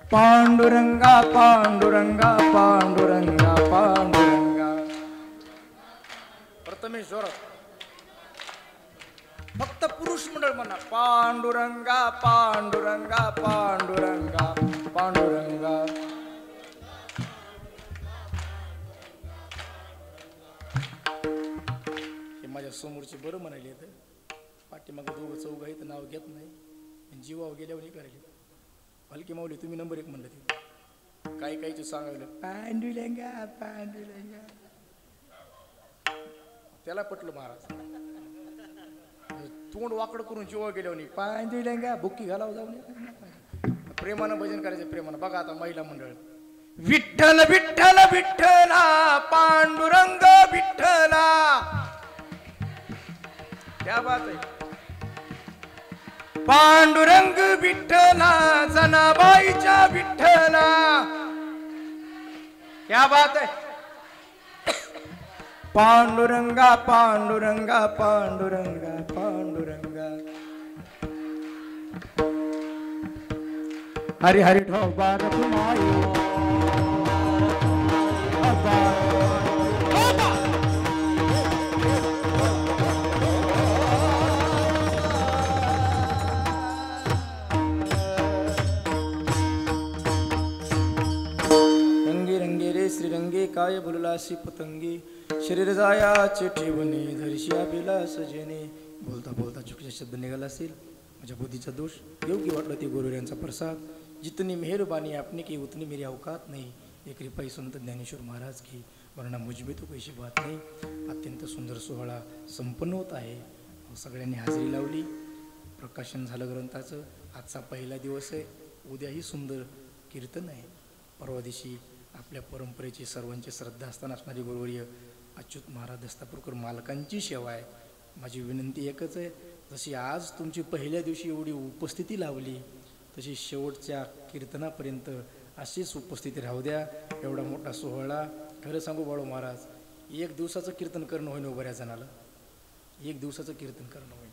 Speaker 2: पांडुरंगा पांडुरंगा पांडुरंगा पांडुरंगा.
Speaker 1: प्रथमेश जोरात फक्त पुरुष मंडळ म्हणा. पांडुरंगा पांडुरंगा पांडुरंगा पांडुरंगा. हे माझ्या समोरचे बरं म्हणाले. पाठीमागं दोघं चौघ आहे तर नाव घेत नाही. जीवावर गेल्यावर करायले. हलकी माऊली तुम्ही नंबर 1 म्हणलं. ते काही काहीच सांगायला पांडुरंगा पांडुरंगा. त्याला पटलं महाराज. तोंड वाकड करून जीवा गेल्यावर पांडुरंगा बुक्की घालावं जाऊन. प्रेमानं भजन करायचं, प्रेमानं. बघा आता महिला मंडळ. विठ्ठल विठ्ठल विठ्ठला पांडुरंग विठ्ठला. क्या बात आहे. पांडुरंग विठ्ठला जनाबाईच्या विठ्ठला. क्या बात आहे. पांडुरंगा पांडुरंगा पांडुरंगा पांडुरंगा. हरि हरि ठोबार तुम्हारी श्रीरंगे काय बोललासी पतंगी. शरीर जायाचे ठेवणे धरशिया बिला सजेने. बोलता बोलता चुकीचा शब्द निघाला असेल, माझ्या बुद्धीचा दोष. योग्य वाटलं ते गुरुवर्यांचा प्रसाद. जितनी मेहरबानी आपने की उतनी मेरी अवकात नहीं. ये कृपा संत ज्ञानेश्वर महाराज की, वरना मुझमें तो कैसी बात नाही. अत्यंत सुंदर सोहळा संपन्न होत आहे. सगळ्यांनी हाजरी लावली. प्रकाशन झालं ग्रंथाचं. आजचा पहिला दिवस आहे. उद्याही सुंदर कीर्तन आहे. परवा दिवशी आपल्या परंपरेची सर्वांची श्रद्धास्थान असणारी गुरुवर्य अच्युत महाराज दस्तापूरकर मालकांची सेवा आहे. माझी विनंती एकच आहे, जशी आज तुमची पहिल्या दिवशी एवढी उपस्थिती लावली तशी शेवटच्या कीर्तनापर्यंत अशीच उपस्थिती राहू द्या. एवढा मोठा सोहळा. खरं सांगू बाळू महाराज, एक दिवसाचं कीर्तन करणं होईन बऱ्याच जणाला. एक दिवसाचं कीर्तन करणं होईन.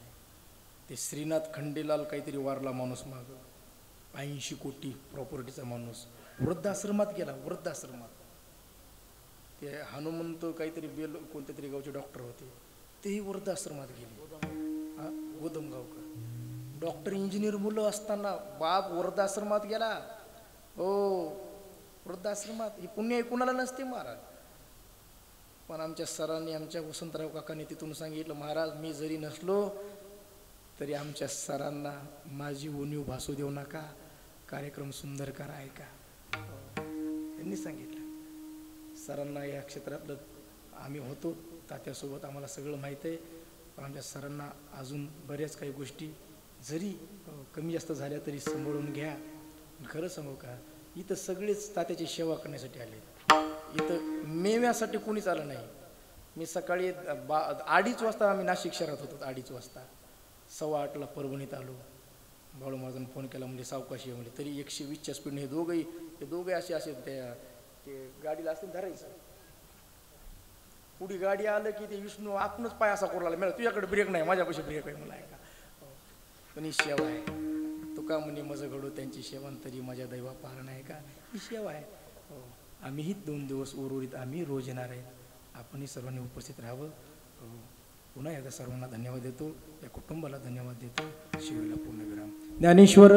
Speaker 1: ते श्रीनाथ खंडेलाल काहीतरी वारला माणूस, माग 80 कोटी प्रॉपर्टीचा माणूस, वृद्धाश्रमात गेला. वृद्धाश्रमात ते हनुमंत काहीतरी कोणत्या तरी गावचे डॉक्टर होते, तेही वृद्धाश्रमात गेले. हा, गोदमगावकर. डॉक्टर इंजिनियर मुलं असताना बाप वृद्धाश्रमात गेला. हो, वृद्धाश्रमात. ही पुण्य कुणाला नसते महाराज. पण आमच्या सरांनी, आमच्या वसंतराव काकांनी तिथून सांगितलं, महाराज मी जरी नसलो तरी आमच्या सरांना माझी उणीव भासू देऊ नका, कार्यक्रम सुंदर करा ऐका. त्यांनी सांगितलं. सरांना या क्षेत्रातलं आम्ही होतो, तात्यासोबत आम्हाला सगळं माहीत आहे. पण आमच्या सरांना अजून बऱ्याच काही गोष्टी जरी कमी जास्त झाल्या तरी सांभाळून घ्या. खरं सांगू का, इथं सगळेच तात्याची सेवा करण्यासाठी आले. इथं मेव्यासाठी कोणीच आलं नाही. मी सकाळी 2:30 वाजता आम्ही नाशिक शहरात होतो. 2:30 वाजता 8:15 परभणीत आलो. बाळू महाराजांनी फोन केला, म्हणजे सावकाशी म्हणजे तरी 120च्या स्पीडने हे दोघंही असे ते गाडीला असतील धरायचं. पुढी गाडी आलं की ते विष्णू आपणच पाय असा करू लागला, मिळाला तुझ्याकडे ब्रेक नाही, माझ्यापाशी ब्रेक आहे. मला ऐका, पण ही सेवा आहे. तुका म्हणे मज घडो त्यांची सेवा तरी माझ्या दैवा पार नाही का, ही सेवा आहे. हो, आम्हीही 2 दिवस उर्वरित आम्ही रोज येणार आहे. आपणही सर्वांनी उपस्थित राहावं. हो, पुन्हा एकदा सर्वांना धन्यवाद देतो, या कुटुंबाला धन्यवाद देतो. शिवेला पूर्णविराम. ज्ञानेश्वर.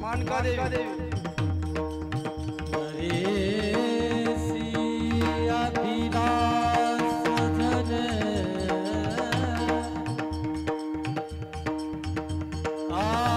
Speaker 1: मानका देवी
Speaker 2: आ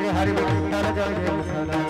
Speaker 1: श्री हरी विठ्ठल जय जय विठ्ठल